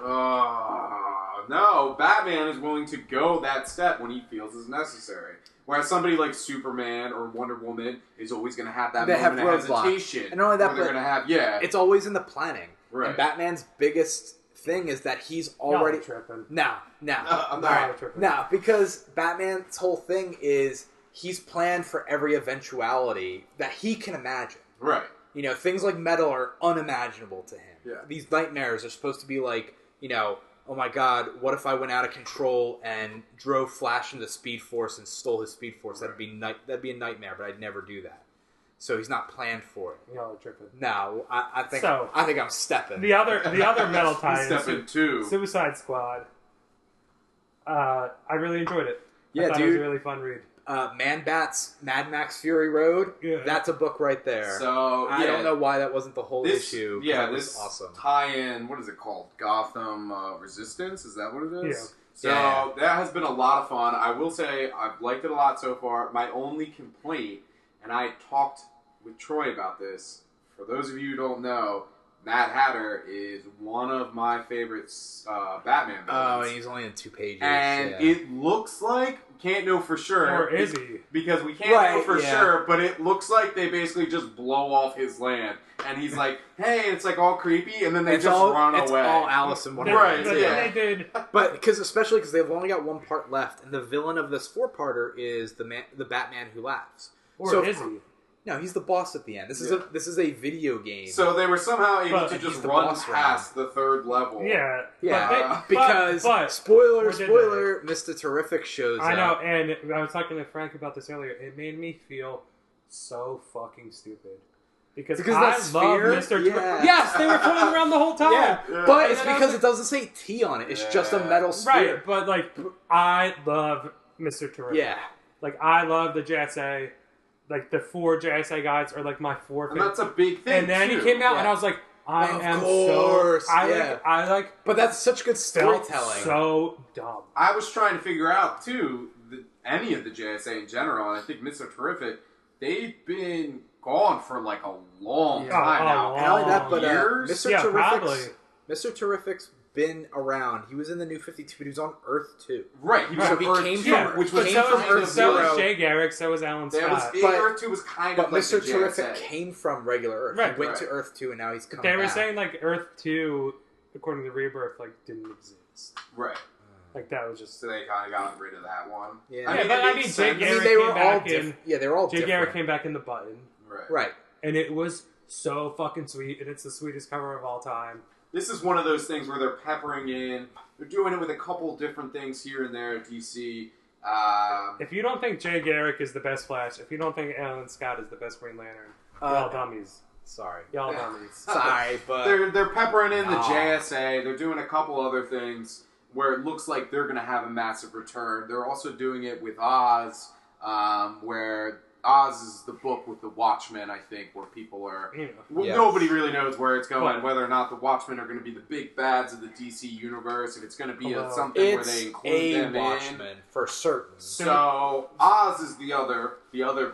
No, Batman is willing to go that step when he feels is necessary. Whereas somebody like Superman or Wonder Woman is always going to have that They have moment of roadblock. hesitation. And not only that, where they're but going to have, It's always in the planning. Right. And Batman's biggest thing is that he's Y'all already... are tripping. No. I'm Y'all not. are tripping. No, because Batman's whole thing is he's planned for every eventuality that he can imagine. Right. Things like metal are unimaginable to him. Yeah. These nightmares are supposed to be like, oh my god, what if I went out of control and drove Flash into Speed Force and stole his Speed Force? That'd be a nightmare, but I'd never do that. So he's not planned for it. Y'all are tripping. No, I think So- I'm stepping. The other metal He's tie stepping two. Suicide Squad. I really enjoyed it. Yeah, I thought it was dude. a really fun read. Man Bat's Mad Max Fury Road. Yeah. That's a book right there. So, I don't know why that wasn't the whole issue. Yeah, that was this awesome. tie-in. What is it called? Gotham Resistance. Is that what it is? Yeah. So Yeah. that has been a lot of fun. I will say I've liked it a lot so far. My only complaint, and I talked with Troy about this. For those of you who don't know, Mad Hatter is one of my favorite Batman villains. Oh, and he's only in 2 pages. And yeah. it looks like, can't know for sure. Or is he? Because we can't know Right, for yeah. sure, but it looks like they basically just blow off his land. And he's like, hey, it's like all creepy, and then they it's just all, run it's away. all Alice in Wonderland. Right, But yeah. then they did. But especially because they've only got one part left, and the villain of this 4-parter is the Batman who laughs. Or So- is he? No, he's the boss at the end. This is a video game. So they were somehow able But to he's just the run boss past the third level. Yeah. yeah, But they, because but spoiler, Or did spoiler, Mr. Terrific shows I know, up. and I was talking to Frank about this earlier. It made me feel so fucking stupid. Because Because I that love sphere? Mr. Yeah. Terrific. Yes, they were fooling around the whole time. Yeah, Yeah. but And it's then I was because like- it doesn't say T on it. It's just a Yeah. metal sphere. Right, but like, I love Mr. Terrific. Yeah. Like, I love the JSA. Like, the 4 JSA guys are like my 4 And favorite. that's a big thing, And then too. he came out, Yeah. and I was like, I Of am course, so. yeah. I like But that's such good felt storytelling. so dumb. I was trying to figure out, too, any of the JSA in general, and I think Mr. Terrific, they've been gone for like a long Yeah. time Oh, now. a And not only that, but Years? Mr. Yeah, Terrific's probably. Mr. Terrific's been around. He was in the New 52, but he was on Earth 2. Right, he was So on he Earth came 2, from- which but was so kind was- of so zero. was Jay Garrick, so was Alan That was Scott. Earth 2 was kind But of like Mr. the Terrific JSA. came from regular Earth. Right, he went right. to Earth 2, and now he's come They were back. saying like Earth 2, according to Rebirth, like didn't exist. Right. Like that was just. So they kind of got rid of that one. Yeah. Yeah, it but I makes mean, Jay sense. Garrick they were came all back different. in. Yeah, they were all Jay different. Garrick came back in the button, Right. and it was so fucking sweet, and it's the sweetest cover of all time. This is one of those things where they're peppering in. They're doing it with a couple different things here and there at DC. If you don't think Jay Garrick is the best Flash, if you don't think Alan Scott is the best Green Lantern, y'all dummies. Sorry. Y'all dummies. Sorry, but... they're peppering in the Nah. JSA. They're doing a couple other things where it looks like they're going to have a massive return. They're also doing it with Oz, where Oz is the book with the Watchmen, I think, where people are... You know. Well, Yeah. nobody really knows where it's going, Well- whether or not the Watchmen are going to be the big bads of the DC universe, if it's going to be Well, something where It's they include a them in. Watchman, for certain. So Oz is the other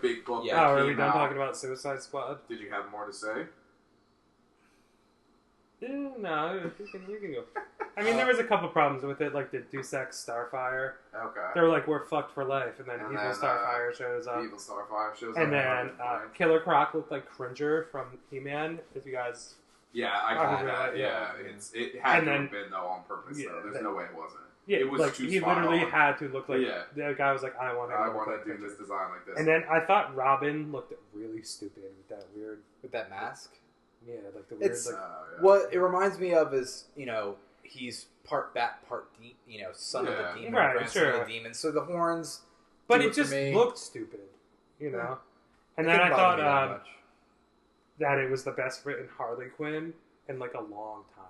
big book. Yeah. that Oh, are we came done out. talking about Suicide Squad? Did you have more to say? No, you can go. I mean, there was a couple problems with it, like the Deus Ex Starfire. Okay. They were like, we're fucked for life, and then And Evil then, Starfire shows up. Evil Starfire shows And up. then Killer Croc looked like Cringer from He-Man, if you guys... yeah, I Probably got that. right, Yeah, yeah. it had And to then- have been though on purpose. Yeah, though. There's that- no way it wasn't. Yeah, It was like, too he spot literally on. had to look like... Yeah. The guy was like, I want I to want like to do Cringer. this design like this. And then I thought Robin looked really stupid with that weird... With that mask? Yeah, like the weird... It's- like, yeah. What it reminds me of is, he's part bat, part son of Yeah. the demon, Right, grandson sure. of the demon. So the horns... but do it for just me. looked stupid, you know? Yeah. And It then I didn't thought bother me that much. that it was the best written Harley Quinn in like a long time.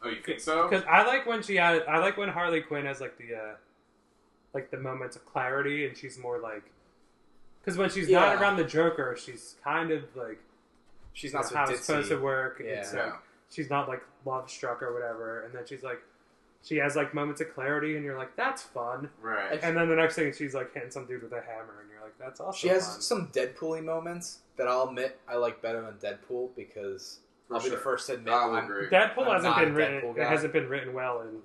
Oh, you think so? Because I like when Harley Quinn has like the moments of clarity, and she's more like, because when she's not Yeah. around the Joker, she's kind of like, She's you not know, so how it's supposed to ditzy. work. Yeah. It's Yeah. like she's not like love struck or whatever, and then she's like, she has like moments of clarity, and you're like, that's fun. Right. And then the next thing she's like hitting some dude with a hammer, and you're like, that's also She has fun. some Deadpool-y moments that I'll admit I like better than Deadpool because For I'll be the sure. first to admit I'll I'm agree. Deadpool I'm hasn't not been a written. Deadpool It guy. hasn't been written well in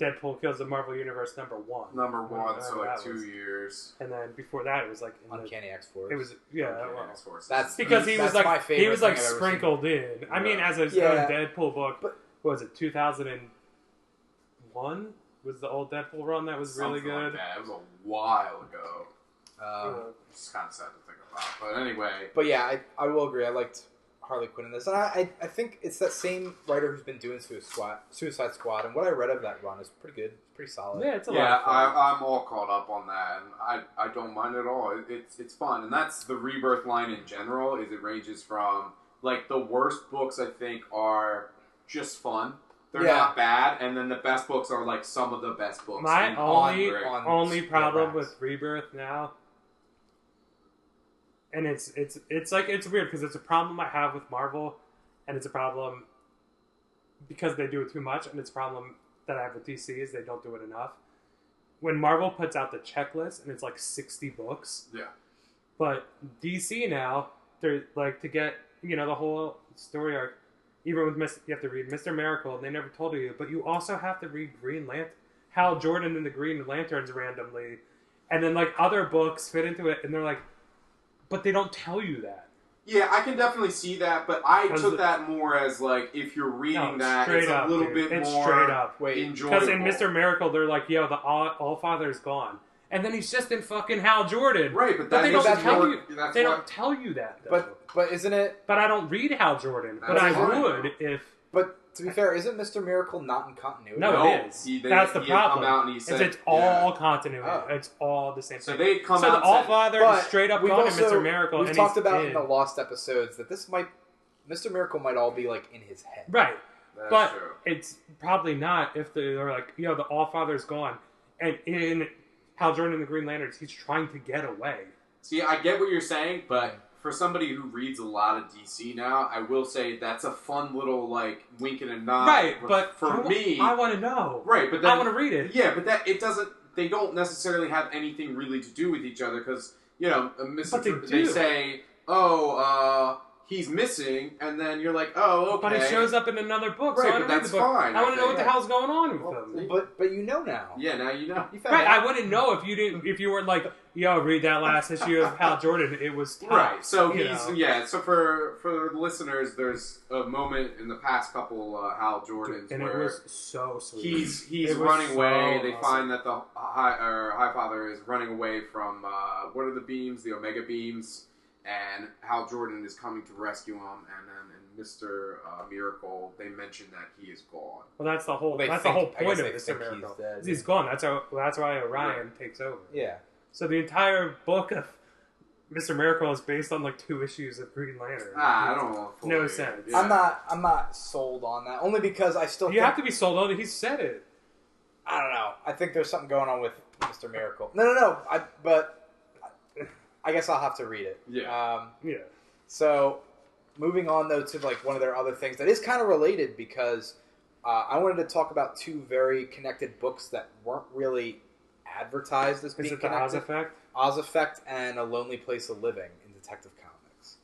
Deadpool Kills the Marvel Universe #1. Number one, Whatever so like that 2 was. years. And then before that, it was like in the, Uncanny X-Force. it was yeah. Okay, Well, X-Force. That's because he was that's my like favorite he was like thing I've ever sprinkled in. I mean, Yeah. as a Yeah. Deadpool book, But- what was it 2001? Was the old Deadpool run that was really Something like good? that. It was a while ago. seen. It's kind of sad to think about. But anyway, But yeah, I will agree. I liked Harley Quinn in this, and I think it's that same writer who's been doing Suicide Squad, and what I read of that run is pretty good. It's pretty solid. Yeah, it's a yeah, lot of fun. I'm all caught up on that, and I don't mind at all. It's fun, and that's the Rebirth line in general. Is it ranges from like the worst books I think are just fun. They're Yeah. not bad, and then the best books are like some of the best books. My in only on- only problem racks. with Rebirth now, and it's like it's weird because it's a problem I have with Marvel, and it's a problem because they do it too much, and it's a problem that I have with DC is they don't do it enough. When Marvel puts out the checklist and it's like 60 books, Yeah. but DC now they're like to get the whole story arc. Even with you have to read Mr. Miracle, and they never told you, but you also have to read Green Lantern, Hal Jordan and the Green Lanterns randomly, and then like other books fit into it, and they're like, but they don't tell you that. Yeah, I can definitely see that, but I 'Cause took that more as like if you're reading that, it's a little dude. bit It's more straight up. Wait, enjoyable. Because in Mr. Miracle, they're like, yo, the All Father's gone, and then he's just in fucking Hal Jordan. Right, but But they that's don't tell more- you. That's They what- don't tell you that. Though. but isn't it? But I don't read Hal Jordan. But That's I fine. would if. But to be fair, isn't Mr. Miracle not in continuity? No, No, it is. he- they- That's the he had come problem. out and he said- it's all yeah. continuity. Oh. It's all the same So thing. they come So out the and All said- Father But is straight up we've gone in also- Mr. Miracle. We've and talked he's about in. in the lost episodes that this might Mr. Miracle might all be like in his head. Right. That's But true. it's probably not if they're like, the All Father's gone. And in Hal Jordan and the Green Lanterns, he's trying to get away. See, I get what you're saying, but for somebody who reads a lot of DC now, I will say that's a fun little like wink and a nod. Right, but for me, I want to know. right, but then, I want to read it. Yeah, but that it doesn't. They don't necessarily have anything really to do with each other because But they they do. say, he's missing, and then you're like, oh, okay. But he shows up in another book, so Right, I but don't read that's the book. fine, I want to know I what the think. hell's going on with him. But you know now. Yeah, now you know. You found Right, out. I wouldn't know if you didn't. If you weren't like, yo, read that last issue of Hal Jordan. It was tough, Right, so you he's know. So for the listeners, there's a moment in the past couple Hal Jordans And it where was so sweet. he's It was running so away. They awesome. find that the High Father is running away from what are the beams? The Omega beams, and Hal Jordan is coming to rescue him. And then in Mr. Miracle, they mention that he is gone. Well, that's the whole. They That's think- the whole I guess point of they this think Miracle. he's dead. He's gone. That's why Orion takes over. Yeah. So the entire book of Mr. Miracle is based on like 2 issues of Green Lantern. I don't know. No sense. Yeah. I'm not sold on that. Only because I still You think, have to be sold on it. He said it. I don't know. I think there's something going on with Mr. Miracle. No. But I guess I'll have to read it. Yeah. Yeah. So, moving on though to like one of their other things that is kind of related because I wanted to talk about 2 very connected books that weren't really advertised as Is being it the connected. Oz Effect? Oz Effect and A Lonely Place of Living in Detective Comics.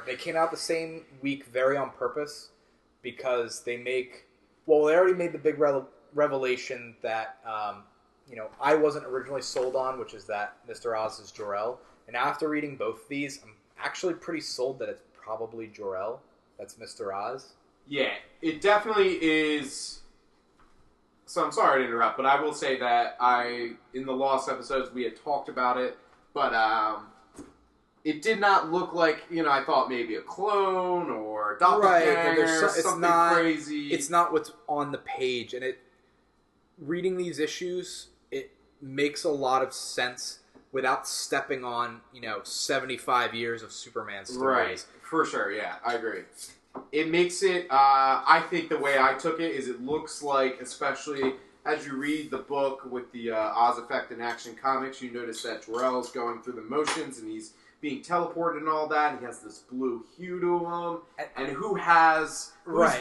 They came out the same week very on purpose because they already made the big revelation that I wasn't originally sold on, which is that Mr. Oz is Jor-El. And after reading both of these, I'm actually pretty sold that it's probably Jor-El that's Mr. Oz. Yeah, it definitely is. So I'm sorry to interrupt, but I will say that in the Lost episodes, we had talked about it, but it did not look like, I thought maybe a clone or doppelganger, Right, something crazy. It's not what's on the page, and reading these issues, it makes a lot of sense without stepping on, 75 years of Superman stories. Right, for sure, yeah, I agree. It makes it, I think the way I took it is it looks like, especially as you read the book with the Oz Effect in Action Comics, you notice that Jor-El's going through the motions and he's being teleported and all that, and he has this blue hue to him, and who's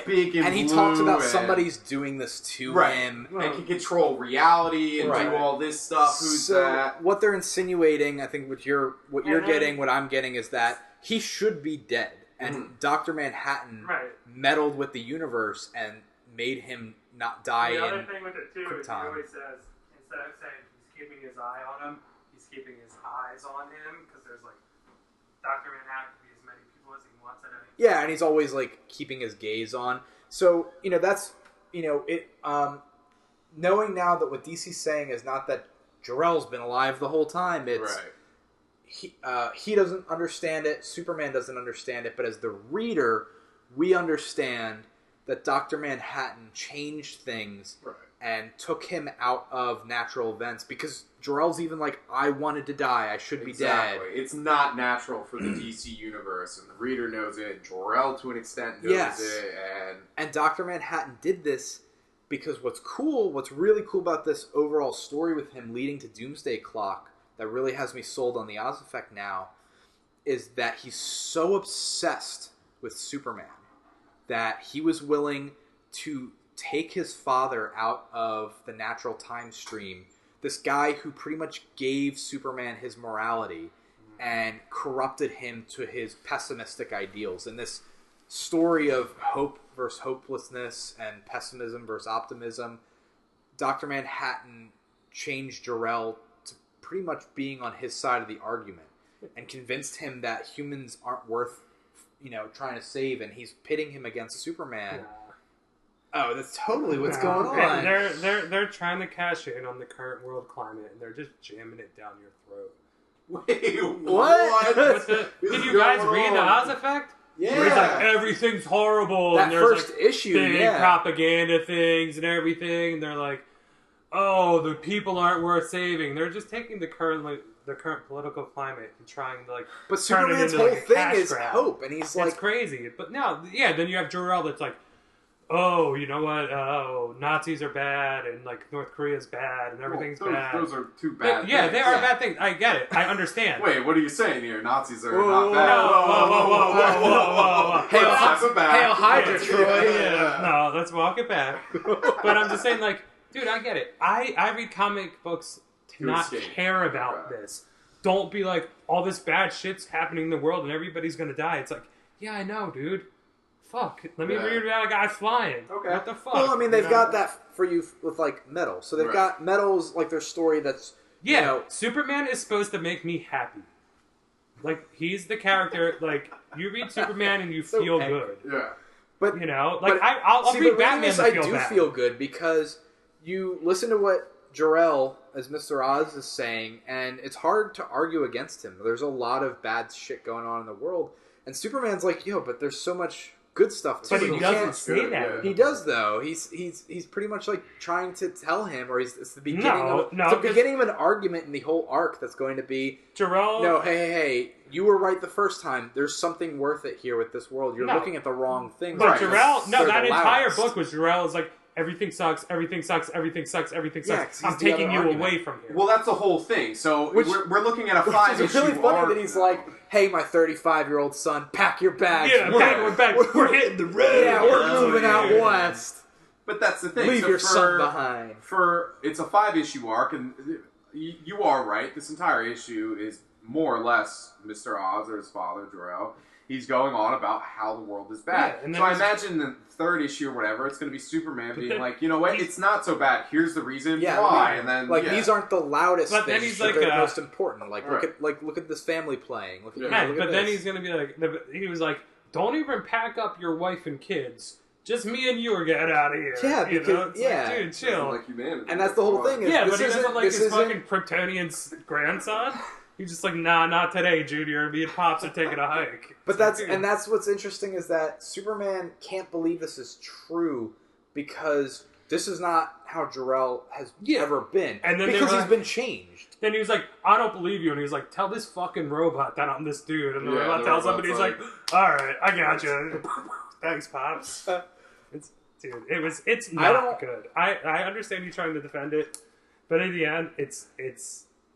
big and he blue talks about and, somebody's doing this to him. and can control reality and Right. do all this stuff. Who's so that? what they're insinuating, I think what you're then- getting, what I'm getting is that he should be dead. And Dr. Manhattan Right. meddled with the universe and made him not die The other in thing with it too quick is time. he always says, instead of saying he's keeping his eye on him, he's keeping his eyes on him because there's like Dr. Manhattan can be as many people as he wants at any. Yeah, and he's always like keeping his gaze on. So, that's it knowing now that what DC's saying is not that Jor-El's been alive the whole time, it's he doesn't understand it, Superman doesn't understand it, but as the reader, we understand that Dr. Manhattan changed things and took him out of natural events because Jor-El's even like, I wanted to die, I should be dead. It's not natural for the DC universe, and the reader knows it. Jor-El, to an extent, knows it, and Dr. Manhattan did this because what's really cool about this overall story with him leading to Doomsday Clock that really has me sold on the Oz Effect now is that he's so obsessed with Superman that he was willing to take his father out of the natural time stream, this guy who pretty much gave Superman his morality and corrupted him to his pessimistic ideals. And this story of hope versus hopelessness and pessimism versus optimism, Dr. Manhattan changed Jor-El to pretty much being on his side of the argument and convinced him that humans aren't worth trying to save, and he's pitting him against Superman. Oh, that's totally what's going on. They're trying to cash in on the current world climate, and they're just jamming it down your throat. Wait, What? Did you guys read the Oz Effect? Yeah. Where he's like, everything's horrible, That and there's first like issue, big yeah. propaganda things and everything. And they're like, oh, the people aren't worth saving. They're just taking the current political climate and trying to like. But turn it Superman's into, whole like, a thing cash is grab. hope, and he's It's like, crazy. But now, then you have Jor-El that's like, oh, you know what? Oh, Nazis are bad, and like North Korea's bad, and everything's bad. Those are two bad Yeah, things. they are bad things. I get it. I understand. Wait, what are you saying here? Nazis are Whoa, not bad. whoa. Hail, That's a bad. Hail Hydra, Troy. Yeah. No, let's walk it back. But I'm just saying, like, dude, I get it. I read comic books to not escape. care about Okay. this. don't be like, all this bad shit's happening in the world and everybody's gonna die. It's like, yeah, I know, dude. Fuck. Let me read about a guy flying. Okay. What the fuck? Well, I mean, they've You got know? that for you with, like, Metal. So they've Right. got Metal's, like, their story that's, Yeah, you know... Superman is supposed to make me happy. Like, he's the character, like, you read Superman and you So feel angry. good. Yeah. But, You know? Like, but- I'll see, read but reading Batman this, to I feel do bad. feel good because you listen to what Jor-El, as Mr. Oz, is saying, and it's hard to argue against him. There's a lot of bad shit going on in the world, and Superman's like, yo, but there's so much good stuff too. But he and you doesn't can't- say good, that. yeah. He does though. He's pretty much like trying to tell him, or it's the beginning No, of no, it's the 'cause- beginning of an argument in the whole arc that's going to be Jarrell... no, hey, you were right the first time. There's something worth it here with this world. You're No. looking at the wrong things. But Right. Jarrell... No, They're that the entire loudest. book was Jarrell is like, everything sucks, everything sucks, everything sucks, everything Yeah, sucks. 'cause he's I'm the taking other you argument. away from here. Well, that's the whole thing. So Which- we're looking at a Which 5 is issue really funny arc that he's now. like, "Hey, my 35-year-old son, pack your bags. Yeah, we're back. We're hitting the road. Yeah, we're Yeah, moving out yeah. west. But that's the thing. Leave So your for, son behind." For it's a 5-issue arc, and you are right. This entire issue is more or less Mr. Oz or his father, Jor-El. He's going on about how the world is bad. Yeah, and then so I he's- imagine the 3rd issue or whatever, it's going to be Superman being then like, you know what, he's- it's not so bad. Here's the reason Yeah, why. yeah. And then Like yeah. these aren't the loudest But then things, he's but like, they're the uh, most important. Like Right. look at this family playing. Look at, Yeah. Right, look but at then this. he's gonna be like, he was like, don't even pack up your wife and kids. Just me and you are getting out of here. Yeah, You because- know? It's yeah. like, dude, Doesn't chill. like humanity. And that's the whole thing. Is Yeah, this but he isn't- doesn't like this his isn't- fucking Kryptonian's grandson. He's just like, nah, not today, Junior. Me and Pops are taking a hike. But It's that's like, and dude. that's what's interesting is that Superman can't believe this is true because this is not how Jor-El has Yeah. ever been. And then they because were he's like- been changed. Then he was like, I don't believe you. And he was like, tell this fucking robot that I'm this dude. And the Yeah, robot the tells him, robot's and he's like, alright, I got you. Thanks, Pops. It's, dude, it's I not don't- good. I understand you trying to defend it, but in the end, it's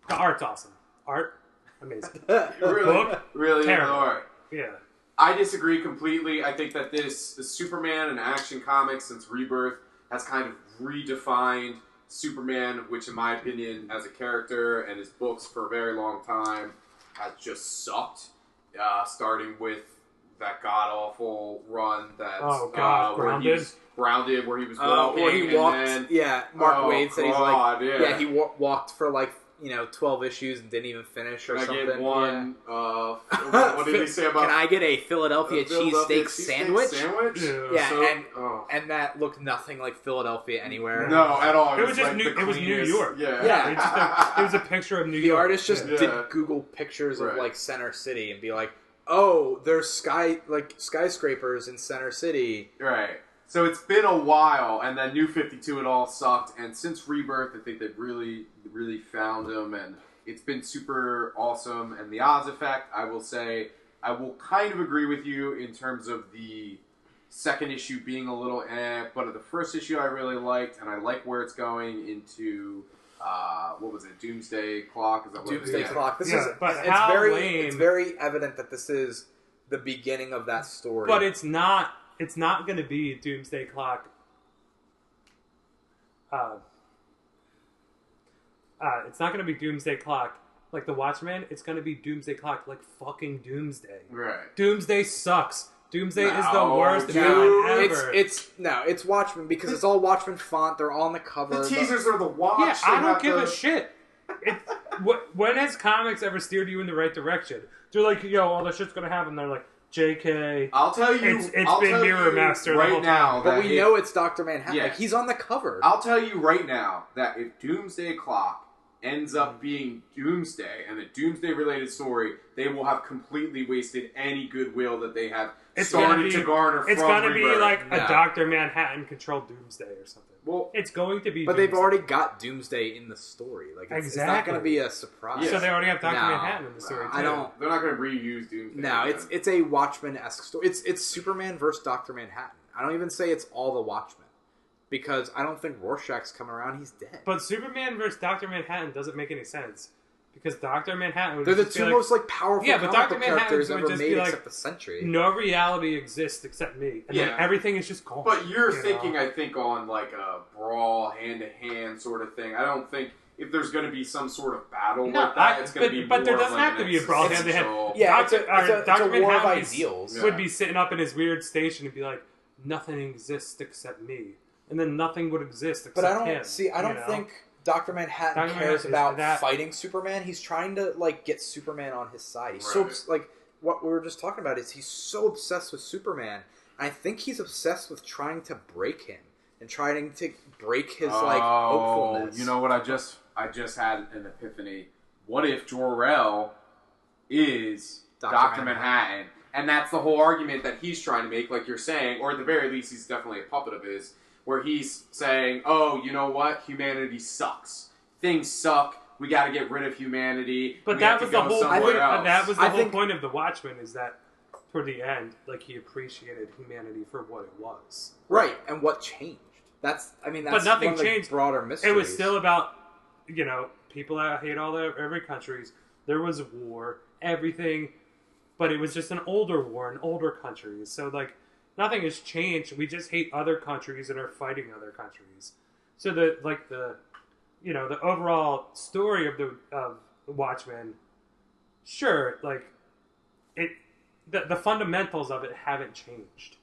the art's awesome. Art, amazing. really, book, really terrible. all right. Yeah. I disagree completely. I think that this Superman and Action Comics since Rebirth has kind of redefined Superman, which in my opinion, as a character and his books for a very long time, has just sucked. Starting with that god awful run that Oh, God, where he Grounded? was grounded, where he was walking, where he and walked. then Yeah, Mark Oh, Waid said he's God, like, yeah. he walked for like 12 issues and didn't even finish or I something. get one. Yeah. What did he say about? Can I get a Philadelphia cheesesteak sandwich? Sandwich? Yeah, So- and and that looked nothing like Philadelphia anywhere. No, at all. It was just like New- the it was New cleanest- York. Yeah. Yeah. It was a picture of New The York. artist just Yeah. did Yeah. Google pictures of Right. like Center City and be like, "Oh, there's skyscrapers in Center City." Right. So it's been a while, and then New 52, it all sucked. And since Rebirth, I think they've really, really found him, and it's been super awesome. And the Oz Effect, I will say, I will kind of agree with you in terms of the second issue being a little but the first issue I really liked, and I like where it's going into, what was it, Doomsday Clock? Is that what Doomsday it is? Clock. This Yeah, is but it's how very lame- it's very evident that this is the beginning of that story. But it's not going to be Doomsday Clock. It's not going to be Doomsday Clock like the Watchmen. It's going to be Doomsday Clock like fucking Doomsday. Right. Doomsday sucks. Doomsday is the No, worst dude. villain it's ever. it's Watchmen because it's all Watchmen font. They're all on the cover. The teasers are the watch. yeah, they I don't have give the- a shit. When has comics ever steered you in the right direction? They're like, yo, all this shit's going to happen. They're like, JK. I'll tell you. It's I'll been tell Mirror you Master the right whole time. now. but that we know it's Dr. Manhattan. Yeah. Like, he's on the cover. I'll tell you right now that if Doomsday Clock ends up being Doomsday and a Doomsday related story, they will have completely wasted any goodwill that they have It's gonna started be- to garner It's from going to be Rebirth. like No. a Dr. Manhattan controlled Doomsday or something. Well, It's going to be But they've Doomsday. already got Doomsday in the story. Like it's not Exactly. going to be a surprise. Yeah. So they already have Dr. No. Manhattan in the story, too. I don't- they're not going to reuse Doomsday. No, again. it's a Watchmen-esque story. It's Superman versus Dr. Manhattan. I don't even say it's all the Watchmen because I don't think Rorschach's coming around. He's dead. But Superman versus Dr. Manhattan doesn't make any sense. Because Dr. Manhattan would They're the just be two like, most powerful Yeah, but comic Dr. book Manhattan characters would ever just made be like, except the Century. no reality exists except me. And then Yeah. everything is just gone. But you're you thinking, know? I think, on like a brawl, hand to hand sort of thing. I don't think if there's going to be some sort of battle No, like that, it's going to be but there more of doesn't like have to an be a brawl. They had existential- Yeah, it's Dr. a war of Manhattan ideals. would be sitting up in his weird station and be like, nothing exists except me. And then nothing would exist except But I don't him. I don't think Dr. Manhattan Dr. cares Manhattan is about that- fighting Superman. He's trying to like get Superman on his side. He's so Right. like what we were just talking about is he's so obsessed with Superman. I think he's obsessed with trying to break him and trying to break his like hopefulness. You know what? I just had an epiphany. What if Jor-El is Dr. Manhattan? And that's the whole argument that he's trying to make, like you're saying, or at the very least, he's definitely a puppet of his, where he's saying, "Oh, you know what? Humanity sucks. Things suck. We got to get rid of humanity." But We that have to was the go whole. somewhere else." That was the I whole think- point of the Watchmen is that toward the end, like he appreciated humanity for what it was. Right, and what changed? That's But nothing one of the changed. broader mysteries. It was still about, people that hate every countries. There was war, everything, but it was just an older war in older countries. So like nothing has changed. We just hate other countries and are fighting other countries. So the overall story of the Watchmen, sure, like the fundamentals of it haven't changed.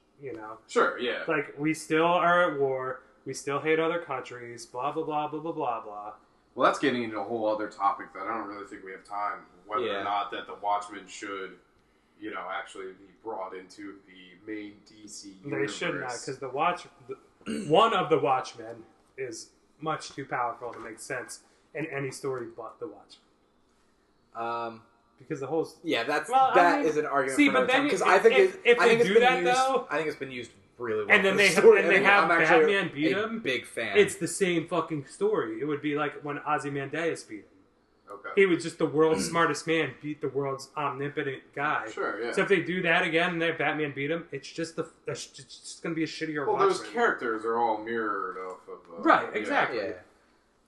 Sure, yeah. Like we still are at war. We still hate other countries. Blah blah blah blah blah blah blah. Well, that's getting into a whole other topic that I don't really think we have time, whether Yeah. or not that the Watchmen should, actually be brought into the main DC universe. They should not, because one of the Watchmen is much too powerful to make sense in any story but the Watchmen. Because the whole Yeah, that I mean, is an argument see, for but another time. then Because if- I think if they it's do been that, used, though- I think it's been used really well. And then for they the have- story. and they Anyway, have I'm actually Batman beat a him. big fan. it's the same fucking story. It would be like when Ozymandias beat him. Okay. He was just the world's smartest man, beat the world's omnipotent guy. Sure, yeah. So if they do that again and they have Batman beat him, it's just going to be a shittier Well, Watchmen. those characters are all mirrored off of... Right, yeah. exactly. yeah.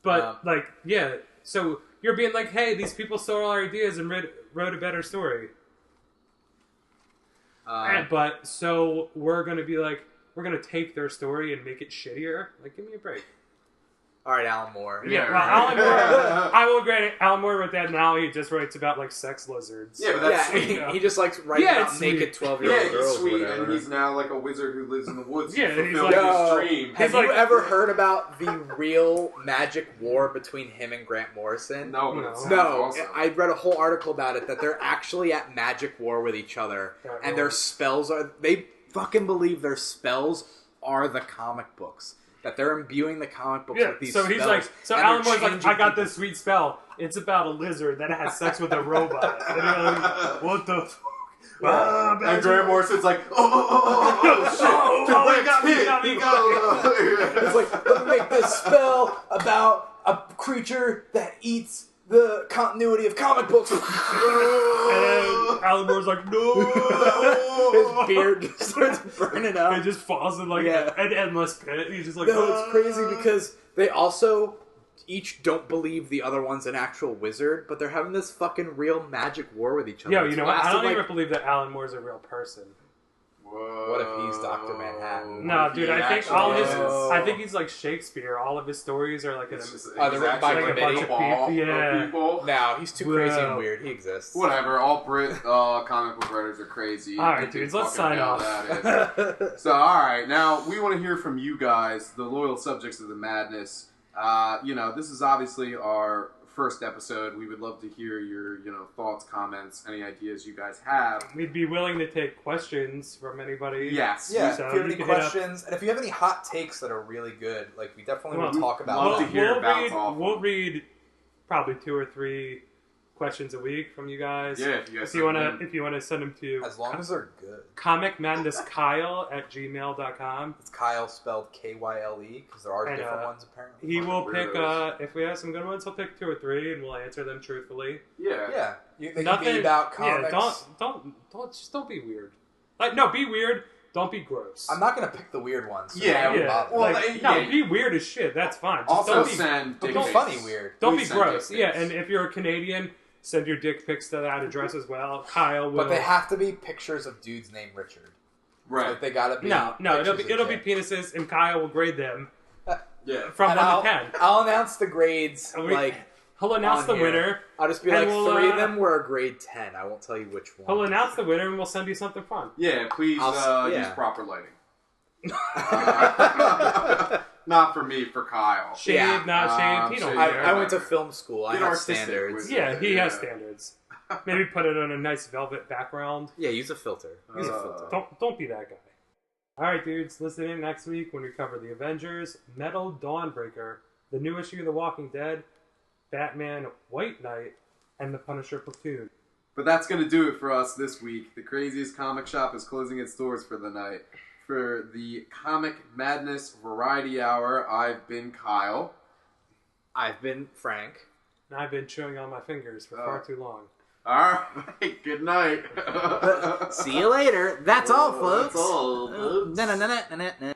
But, so you're being like, hey, these people stole our ideas and wrote a better story. But, so we're going to be like, we're going to take their story and make it shittier? Like, give me a break. All right, Alan Moore. Yeah, well, right. Alan Moore, I will grant it, Alan Moore wrote that now, he just writes about, like, sex lizards. Yeah, but that's Yeah, sweet. he just likes writing Yeah, about it's naked sweet. 12-year-old Yeah, girls. he's or sweet, whatever. and he's now like a wizard who lives in the woods. Yeah, to and he's fulfill like- his dream. Have He's you like- ever heard about the real magic war between him and Grant Morrison? No, but No. it sounds No, awesome. I read a whole article about it, that they're actually at magic war with each other, That and their rules. spells are... They fucking believe their spells are the comic books. That they're imbuing the comic books Yeah, with these so spells. he's like, so and Alan they're Moore's like, changing I got people. this sweet spell. It's about a lizard that has sex with a robot. And you're like, what the fuck? And Grant Morrison's like, oh, he got me. It's like, let me make this spell about a creature that eats the continuity of comic books. And then Alan Moore's like, no. His beard just starts burning up. It just falls in like Yeah. an endless pit. He's just like, No, it's crazy because they also each don't believe the other one's an actual wizard, but they're having this fucking real magic war with each other. Yo, It's you know what? I lasted, don't like, even believe that Alan Moore's a real person. What if he's Dr. Manhattan? No, dude, I think all his, is. I think he's like Shakespeare. All of his stories are like, It's just, they're written by like a bunch of people. Yeah. people. No, he's too crazy and Whoa. weird. He exists. Whatever, all Brit comic book writers are crazy. All right, They dudes, can let's fucking sign nail off. that in. So, alright, now we want to hear from you guys, the loyal subjects of the madness. This is obviously our first episode. We would love to hear your, thoughts, comments, any ideas you guys have. We'd be willing to take questions from anybody. Yes. Yeah, So if you have you any can hit up- questions, and if you have any hot takes that are really good, like we definitely Well, will talk about love them. to hear about all of them. We'll read probably 2 or 3 questions a week from you guys. Yeah, if you guys If you wanna, send them. if you wanna send them to As long as they're good. comicmadnesskyle@gmail.com. It's Kyle spelled Kyle, because there are And, different ones apparently. He will Fucking pick. weirdos. If we have some good ones, he'll pick 2 or 3, and we'll answer them truthfully. Yeah. Yeah, they can be about comics. Yeah, don't be weird. Like, no, be weird. Don't be gross. I'm not gonna pick the weird ones. So Yeah, I won't yeah. bother. well, Like, yeah. no, be weird as shit. That's fine. Just Also don't be, send dick Don't pics. be funny weird. don't Please be send gross. dick Yeah, pics. and if you're a Canadian, send your dick pics to that address as well. Kyle will. But they have to be pictures of dudes named Richard. Right. Like they gotta be. No, it'll be pictures of penises, and Kyle will grade them. Yeah. from And 1 I'll, to 10. I'll announce the grades, And we- like, He'll announce on the here. winner. I'll just be And like, we'll, 3 of them were a grade 10. I won't tell you which one. He'll announce the winner, and we'll send you something fun. Yeah, please yeah. use proper lighting. Not for me, for Kyle. Shaved, Yeah. not shaved. He don't Shaved. care. I went to film school. I Get have artistic standards. with Yeah, he has Yeah. standards. Maybe put it on a nice velvet background. Yeah, use a filter. Use a filter. Don't be that guy. All right, dudes. Listen in next week when we cover the Avengers, Metal Dawnbreaker, the new issue of The Walking Dead, Batman White Knight, and The Punisher Platoon. But that's going to do it for us this week. The Craziest Comic Shop is closing its doors for the night. For the Comic Madness Variety Hour, I've been Kyle. I've been Frank. And I've been chewing on my fingers for far too long. All right, good night. See you later. That's all, folks. That's all, folks. Na-na-na-na-na-na.